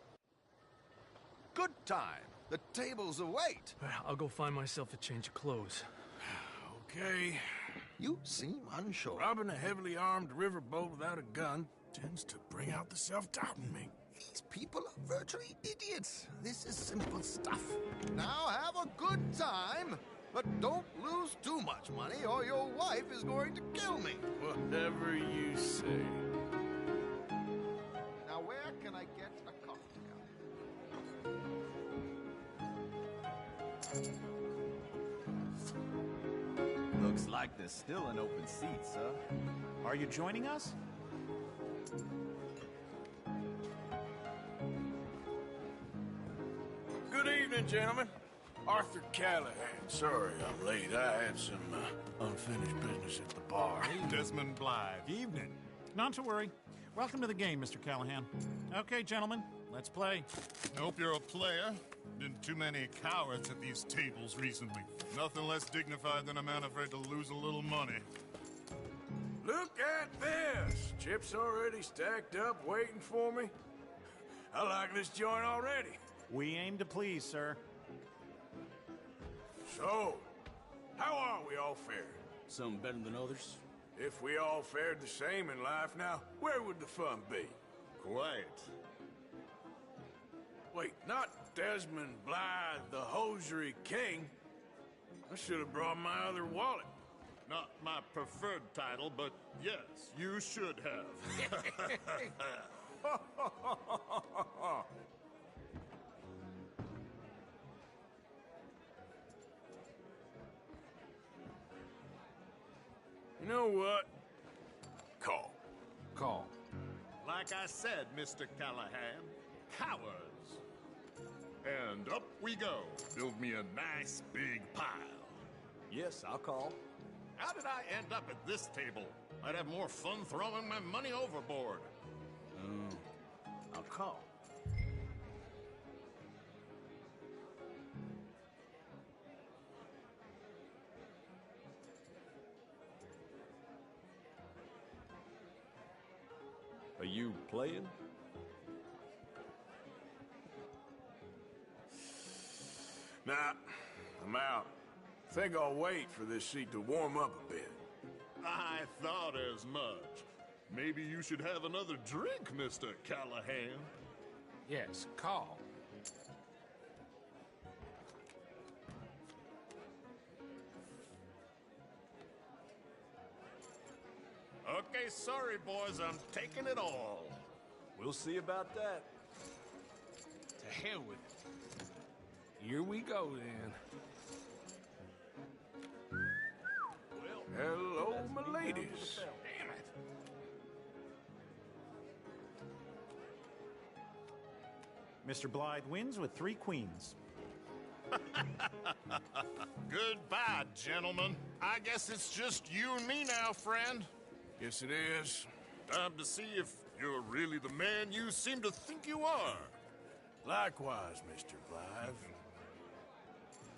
Good time. The tables await. I'll go find myself a change of clothes. Okay. You seem unsure. Robbing a heavily armed riverboat without a gun tends to bring out the self-doubt in me. These people are virtually idiots. This is simple stuff. Now have a good time, but don't lose too much money or your wife is going to kill me. Whatever you say. Now where can I get a cocktail? Looks like there's still an open seat, sir. Are you joining us? Good evening, gentlemen. Arthur Callahan. Sorry I'm late. I had some unfinished business at the bar. Desmond Blythe. Evening. Not to worry. Welcome to the game, Mr. Callahan. Okay, gentlemen, let's play. Hope you're a player. Been too many cowards at these tables recently. Nothing less dignified than a man afraid to lose a little money. Look at this. Chips already stacked up, waiting for me. I like this joint already. We aim to please, sir. So, how are we all fared? Some better than others? If we all fared the same in life now, where would the fun be? Quiet. Wait, not Desmond Blythe, the hosiery king. I should have brought my other wallet. Not my preferred title, but yes, you should have. You know what? Call. Like I said, Mr. Callahan, cowards. And up we go. Build me a nice big pile. Yes, I'll call. How did I end up at this table? I'd have more fun throwing my money overboard. I'll call. Are you playing? Nah, I'm out. Think I'll wait for this seat to warm up a bit. I thought as much. Maybe you should have another drink, Mr. Callahan. Yes, call. Okay, sorry, boys, I'm taking it all. We'll see about that. To hell with it. Here we go, then. Hello, my ladies. Damn it. Mr. Blythe wins with 3 queens. Goodbye, gentlemen. I guess it's just you and me now, friend. Yes, it is. Time to see if you're really the man you seem to think you are. Likewise, Mr. Blythe.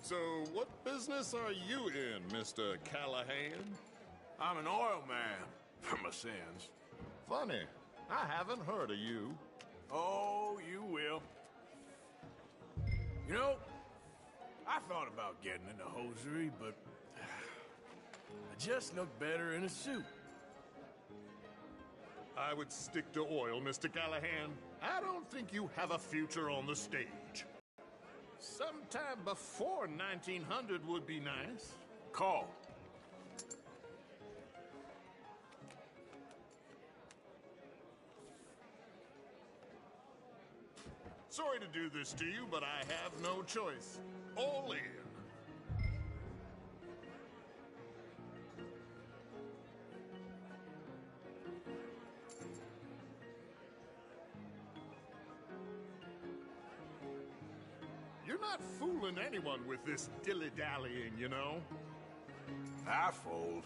So, what business are you in, Mr. Callahan? I'm an oil man, for my sins. Funny, I haven't heard of you. Oh, you will. You know, I thought about getting into hosiery, but I just look better in a suit. I would stick to oil, Mr. Callahan. I don't think you have a future on the stage. Sometime before 1900 would be nice. Call. Sorry to do this to you, but I have no choice. All in. You're not fooling anyone with this dilly-dallying, you know? I fold.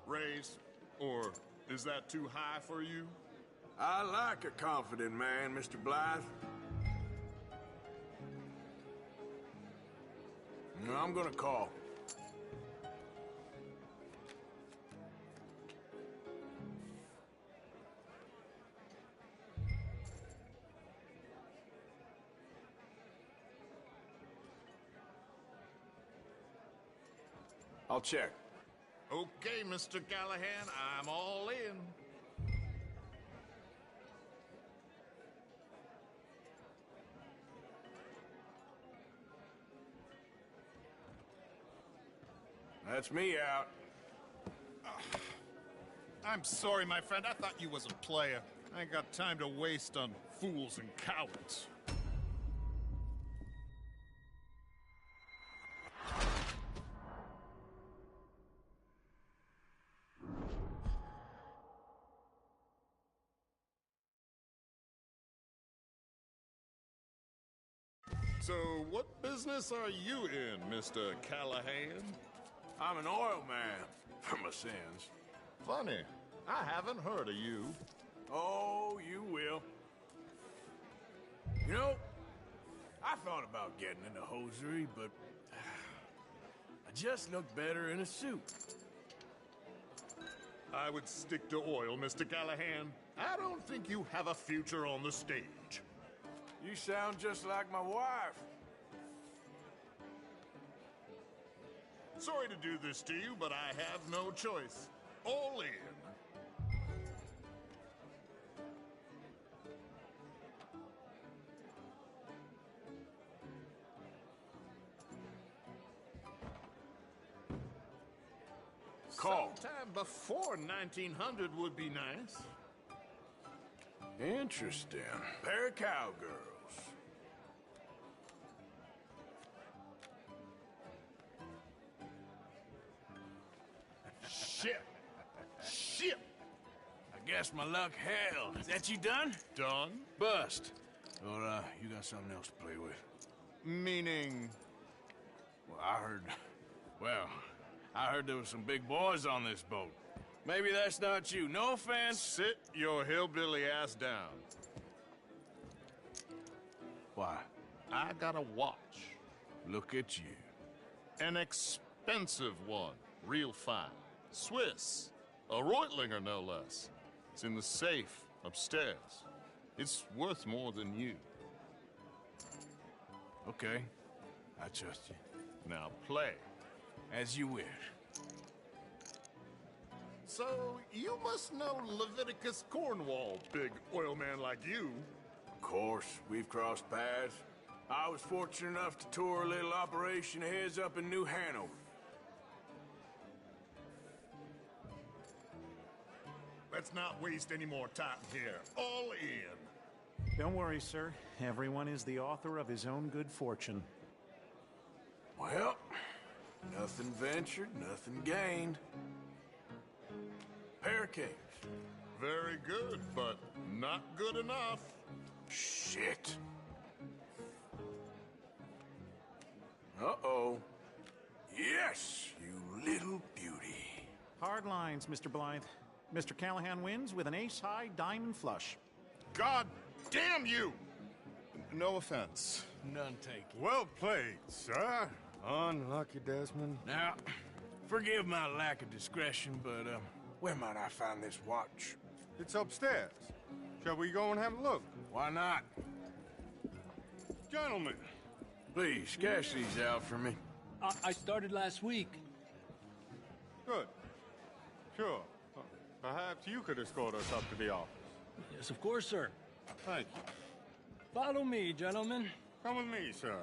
Raise? Or is that too high for you? I like a confident man, Mr. Blythe. No, I'm gonna call. I'll check. Okay, Mr. Callahan, I'm all in. That's me out. I'm sorry, my friend. I thought you was a player. I ain't got time to waste on fools and cowards. So, what business are you in, Mr. Callahan? I'm an oil man, for my sins. Funny. I haven't heard of you. Oh, you will. You know, I thought about getting into hosiery, but I just look better in a suit. I would stick to oil, Mr. Callahan. I don't think you have a future on the stage. You sound just like my wife. Sorry to do this to you, but I have no choice. All in. Call. Sometime before 1900 would be nice. Interesting. Pair of cowgirls. Shit. Shit. I guess my luck held. Is that you done? Done? Bust. Or, you got something else to play with? Meaning? Well, I heard there was some big boys on this boat. Maybe that's not you. No offense. Sit your hillbilly ass down. Why? I got a watch. Look at you. An expensive one. Real fine. Swiss. A Reutlinger, no less. It's in the safe upstairs. It's worth more than you. Okay. I trust you. Now play. As you wish. So, you must know Leviticus Cornwall, big oil man like you. Of course, we've crossed paths. I was fortunate enough to tour a little operation of his up in New Hanover. Let's not waste any more time here. All in. Don't worry, sir. Everyone is the author of his own good fortune. Well, nothing ventured, nothing gained. Pair of kings. Very good, but not good enough. Shit. Uh-oh. Yes, you little beauty. Hard lines, Mr. Blythe. Mr. Callahan wins with an ace-high diamond flush. God damn you! No offense. None taken. Well played, sir. Unlucky, Desmond. Now, forgive my lack of discretion, but, where might I find this watch? It's upstairs. Shall we go and have a look? Why not? Gentlemen. Please, cash these out for me. I started last week. Good. Sure. Perhaps you could escort us up to the office. Yes, of course, sir. Thank you. Follow me, gentlemen. Come with me, sir.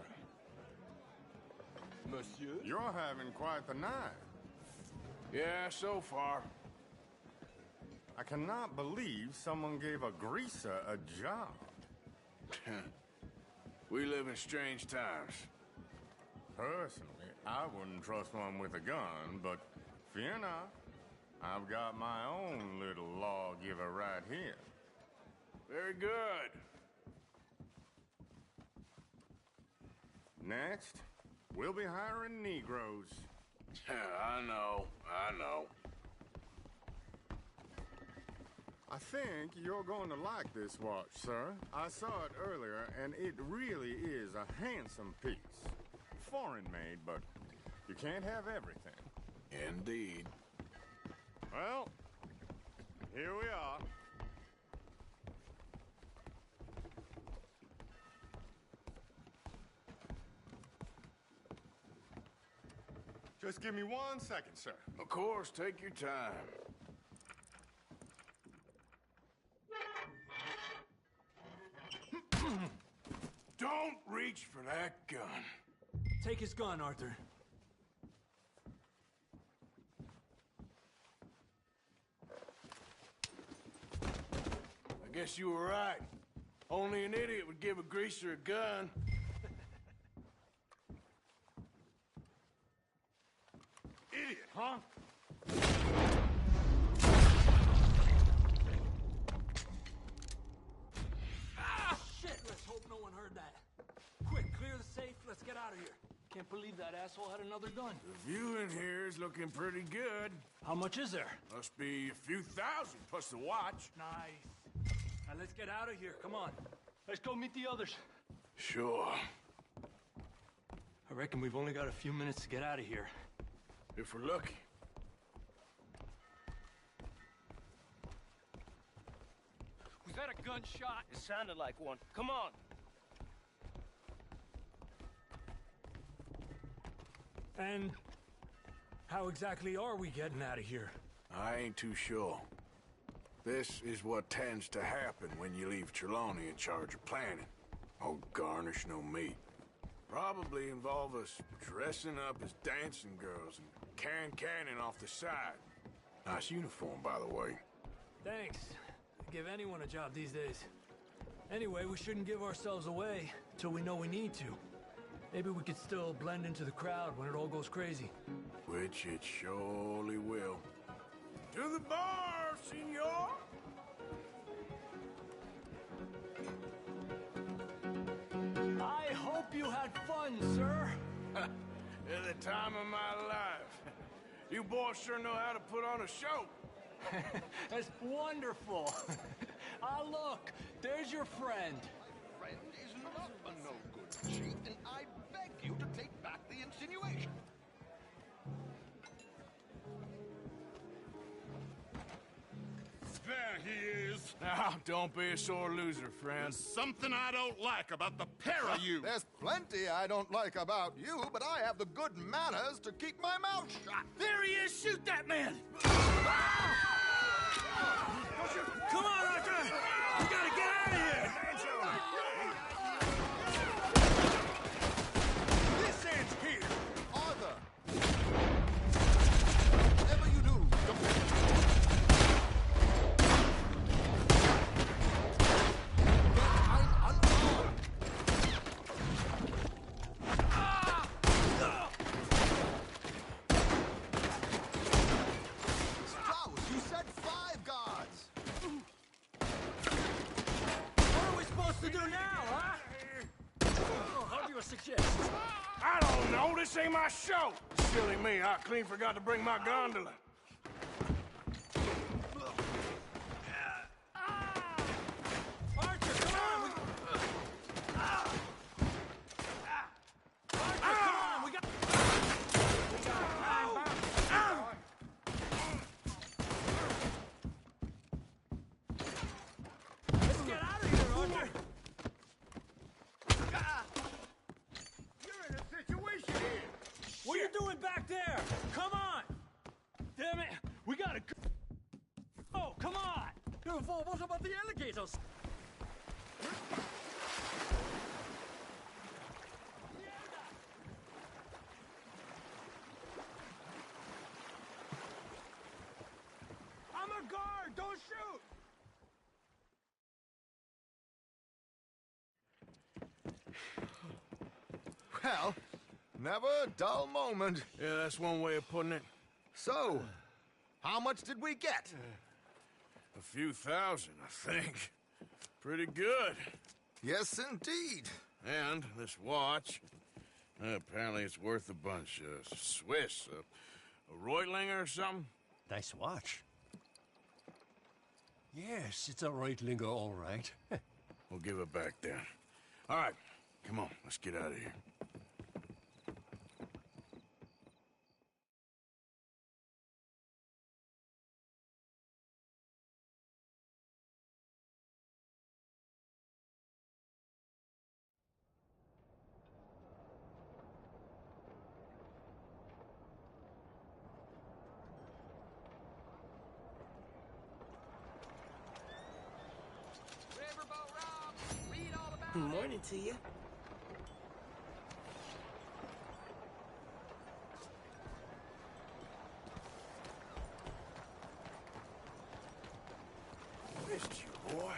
Monsieur? You're having quite the night. Yeah, so far. I cannot believe someone gave a greaser a job. We live in strange times. Personally, I wouldn't trust one with a gun, but fear not. I've got my own little lawgiver right here. Very good. Next, we'll be hiring Negroes. I know. I think you're going to like this watch, sir. I saw it earlier, and it really is a handsome piece. Foreign made, but you can't have everything. Indeed. Well, here we are. Just give me 1 second, sir. Of course, take your time. Don't reach for that gun. Take his gun, Arthur. I guess you were right. Only an idiot would give a greaser a gun. Idiot, huh? Ah, shit! Let's hope no one heard that. Quick, clear the safe. Let's get out of here. Can't believe that asshole had another gun. The view in here is looking pretty good. How much is there? Must be a few thousand, plus the watch. Nice. Now let's get out of here. Come on. Let's go meet the others. Sure. I reckon we've only got a few minutes to get out of here. If we're lucky. Was that a gunshot? It sounded like one. Come on. And how exactly are we getting out of here? I ain't too sure. This is what tends to happen when you leave Trelawney in charge of planning. Oh, garnish no meat. Probably involve us dressing up as dancing girls and carrying cannon off the side. Nice uniform, by the way. Thanks. Give anyone a job these days. Anyway, we shouldn't give ourselves away till we know we need to. Maybe we could still blend into the crowd when it all goes crazy. Which it surely will. To the bar, senor! I hope you had fun, sir. At the time of my life. You boys sure know how to put on a show. That's wonderful. Ah, look, there's your friend. Friend is not a no-good cheat, and I beg you to take back the insinuation. There he is. Now, don't be a sore loser, friend. There's something I don't like about the pair of you. There's plenty I don't like about you, but I have the good manners to keep my mouth shut. There he is! Shoot that man! Come on, Arthur! We gotta get out of here! This ends here. Arthur! Whatever you do, I don't know. This ain't my show. Silly me. I clean forgot to bring my gondola. Archer, come on! Archer, come on! We got... Let's get out of here, Archer! What are you doing back there? Come on! Damn it! We gotta go! Oh, come on! What about the alligators? Well, never a dull moment. Yeah, that's one way of putting it. So, how much did we get? A few thousand, I think. Pretty good. Yes, indeed. And this watch, apparently it's worth a bunch. Swiss, a Reutlinger or something? Nice watch. Yes, it's a Reutlinger, all right. We'll give it back then. All right, come on, let's get out of here. Morning to you. Missed you, boy.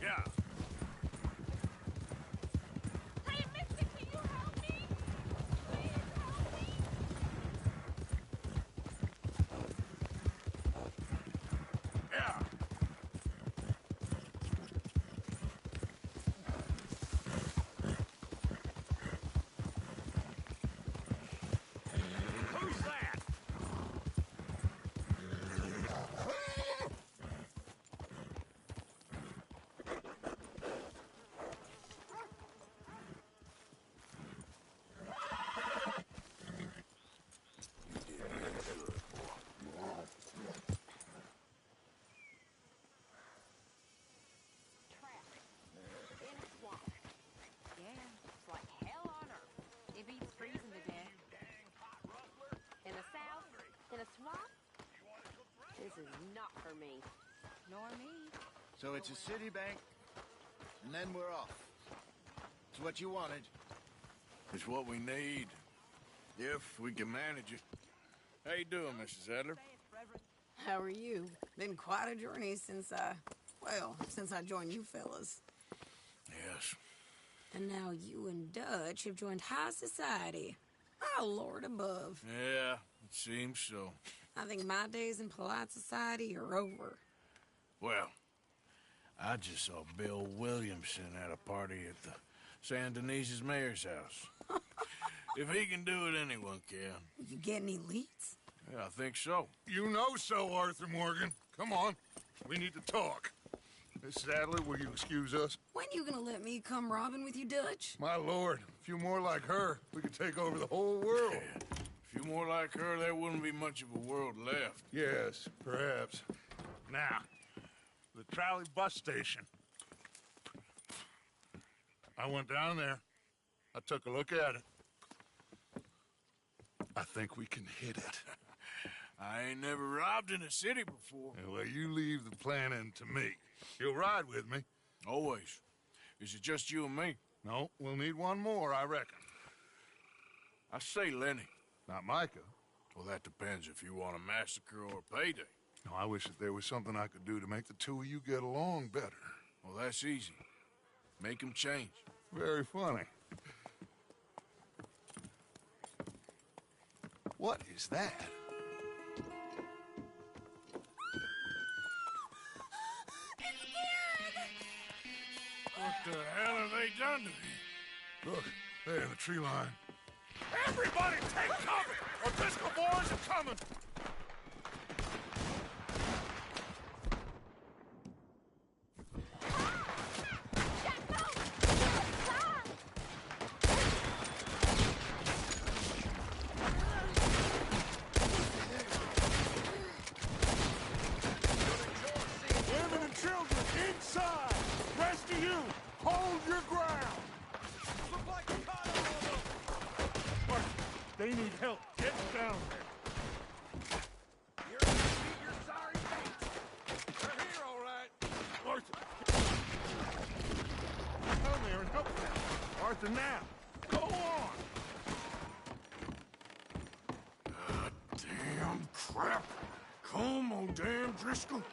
Yeah. Hey, mister, can you help me? Please help me. Yeah. Who's that? Trapped in a swamp. Yeah, it's like hell on earth. It beats freezing to death. In the south, in a swamp. This is not for me. Nor me. So it's a city bank, and then we're off. It's what you wanted. It's what we need, if we can manage it. How you doing, Mrs. Adler? How are you? Been quite a journey since I joined you fellas. Yes. And now you and Dutch have joined high society. Oh, Lord above. Yeah, it seems so. I think my days in polite society are over. Well, I just saw Bill Williamson at a party at the San Denise's mayor's house. If he can do it, anyone can. You get any leads? Yeah, I think so. You know so, Arthur Morgan. Come on. We need to talk. Miss Sadler, will you excuse us? When you gonna let me come robbing with you, Dutch? My lord, a few more like her, we could take over the whole world. A few more like her, there wouldn't be much of a world left. Yes, perhaps. Now, the trolley bus station. I went down there. I took a look at it. I think we can hit it. I ain't never robbed in a city before. Yeah, well, you leave the planning to me. You'll ride with me? Always. Is it just you and me? No, we'll need one more, I reckon. I say Lenny. Not Micah. Well, that depends if you want a massacre or a payday. No, I wish that there was something I could do to make the two of you get along better. Well, that's easy. Make them change. Very funny. What is that? What the hell have they done to me? Look, there in the tree line. Everybody take cover! O'Driscoll boys are coming! Women and children, inside! Rest of you, hold your ground! Look like you caught all of them! Mark, they need help. Get down there. You're gonna meet your sorry fate! They're here, all right! Arthur! Come there and help them. Arthur, now! Go on! Damn crap. Come on, damn Driscoll.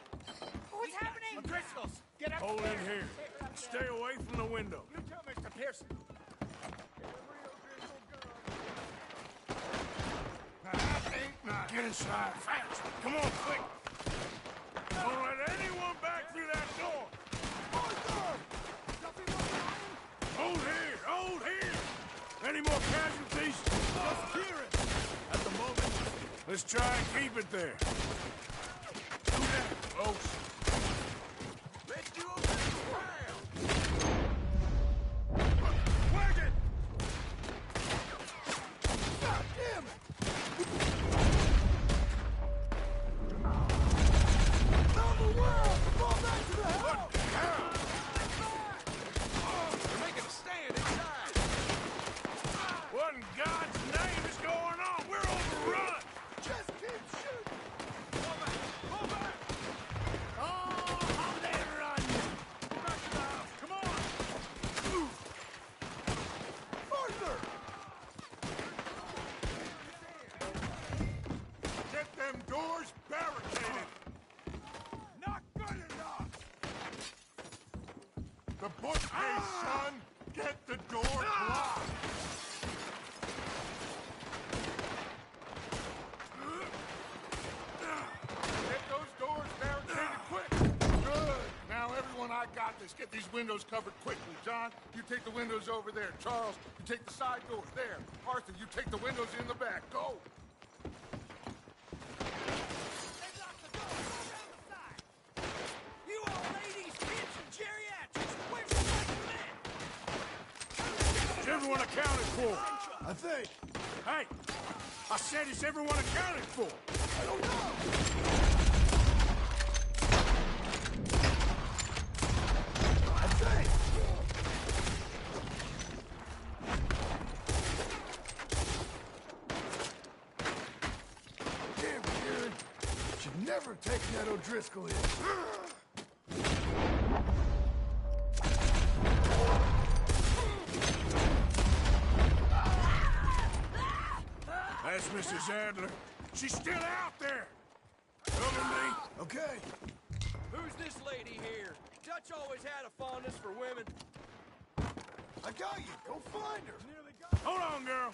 What's happening? O'Driscolls, get up! Hold in here. Stay away from the window. You too, Mr. Pearson. Get inside, fast. Come on, quick. Don't let anyone back through that door. Hold here, hold here. Any more casualties? Let's clear it. At the moment, let's try and keep it there. Do that, folks. Let's do a bit Wagon! God damn it! Number one! Fall back to the house! They're making a stand inside! What in God's name is going on? We're overrun! Just keep shooting! Fall back! Fall back! Oh, how they run! Go back to the house, come on! Arthur! Get them doors barricaded! Not good enough! The bookcase, son! Get the door blocked! Get those doors barricaded quick! Good! Now, everyone, I got this. Get these windows covered quickly. John, you take the windows over there. Charles, you take the side doors there. Arthur, you take the windows in the back. Go! You old ladies, kids, and geriatrics! Where's the fucking men? Is everyone accounted for? I think. Hey, I said is everyone accounted for? I don't know. I think. Damn, Kieran. Should never take that O'Driscoll in. That's Mrs. Adler. She's still out there. Cover me. Okay. Who's this lady here? Dutch always had a fondness for women. I got you. Go find her. Hold on, girl.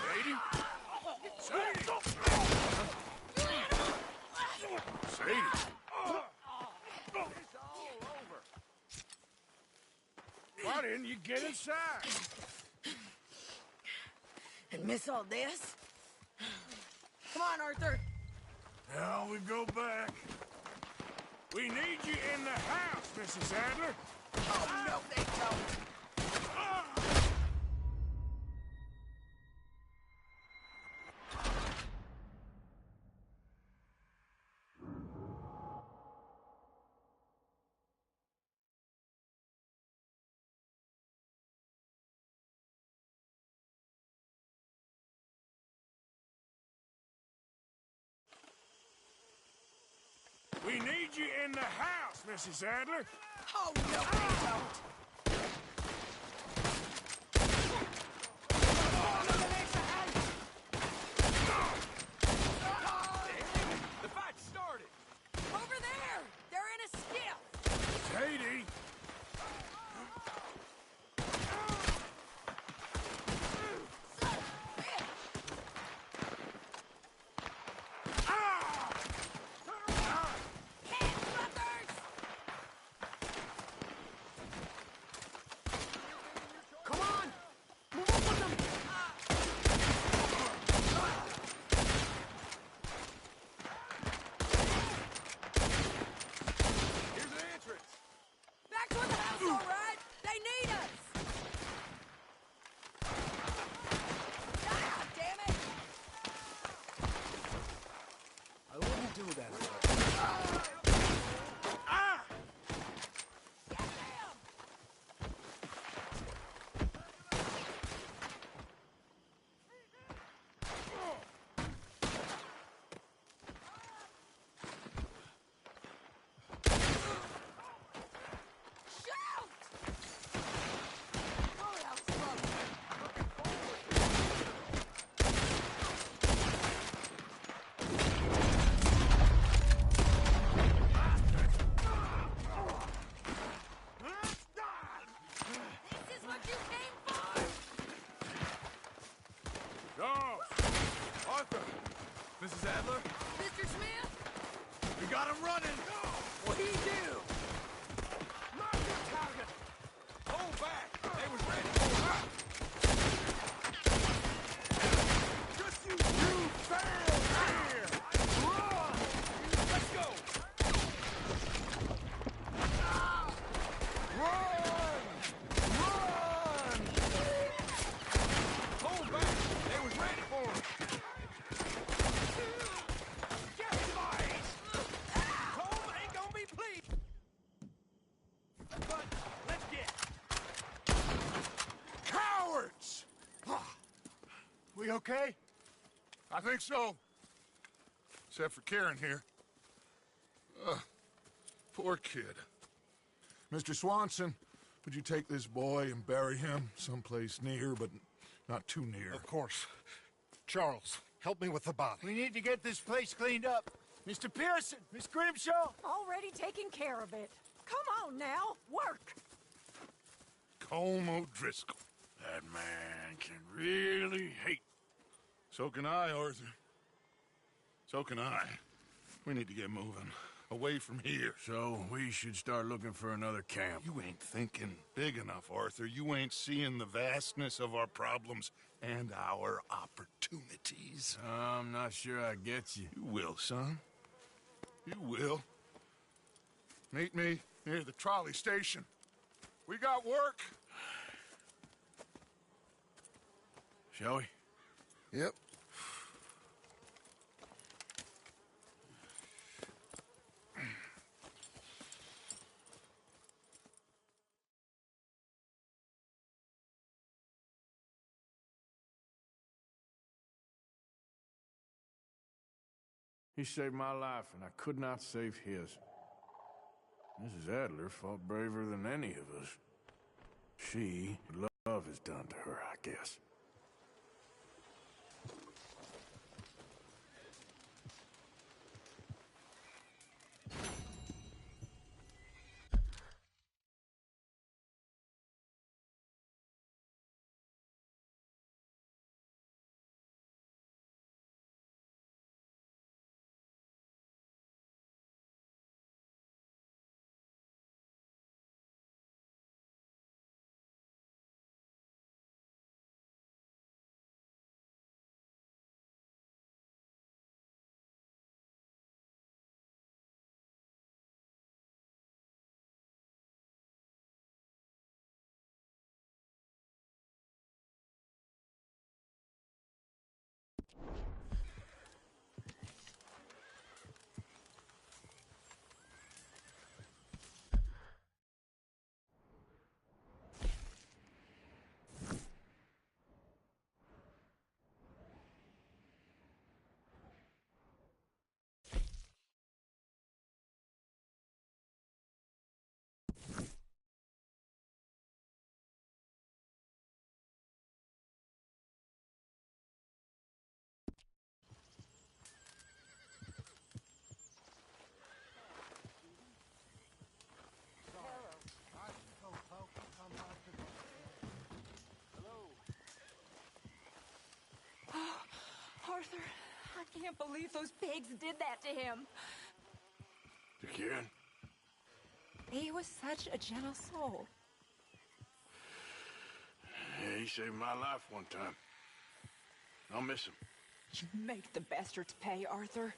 Sadie? Sadie? Sadie? Why didn't you get inside? Miss all this? Come on, Arthur. Now we go back. We need you in the house, Mrs. Adler. Oh, no, they don't. We need you in the house, Mrs. Adler. Oh, no, they don't. The fight started! Over there! They're in a skiff! Katie! Come on! Move up with them! Here's the entrance! Back toward the house, all right? They need us! Ah, damn it! I wouldn't do that. Arthur! Mrs. Adler? Mr. Smith? We got him running! What do you do? Mark your target! Hold back! They was ready for us! Just you failed here! Run! Let's go! Run! Run! Hold back! They was ready for us! Get his eyes! Home ain't gonna be pleased! But let's get. Cowards! We okay? I think so. Except for Karen here. Poor kid. Mr. Swanson, would you take this boy and bury him someplace near, but not too near? Of course. Charles, help me with the body. We need to get this place cleaned up. Mr. Pearson, Miss Grimshaw. Already taking care of it. Come on now, work. Colm O'Driscoll. That man can really hate. So can I, Arthur. So can I. We need to get moving. Away from here. So we should start looking for another camp. You ain't thinking big enough, Arthur. You ain't seeing the vastness of our problems and our opportunities. I'm not sure I get you. You will, son. You will. Meet me near the trolley station. We got work. Shall we? Yep. He saved my life, and I could not save his. Mrs. Adler fought braver than any of us. She, love is done to her, I guess. can't believe those pigs did that to him. To Kieran? He was such a gentle soul. Yeah, he saved my life one time. I'll miss him. You make the bastards pay, Arthur.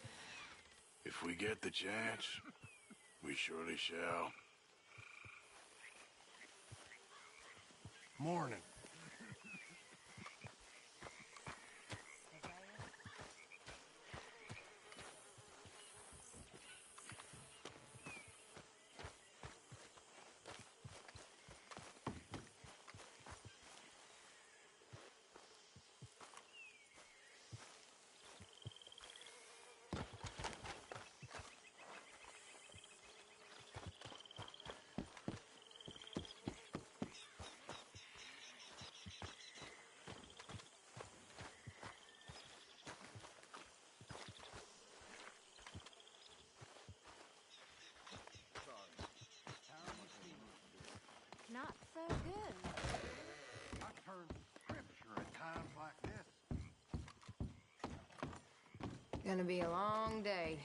If we get the chance, we surely shall. Morning. Not so good. I turn to scripture at times like this. Gonna be a long day.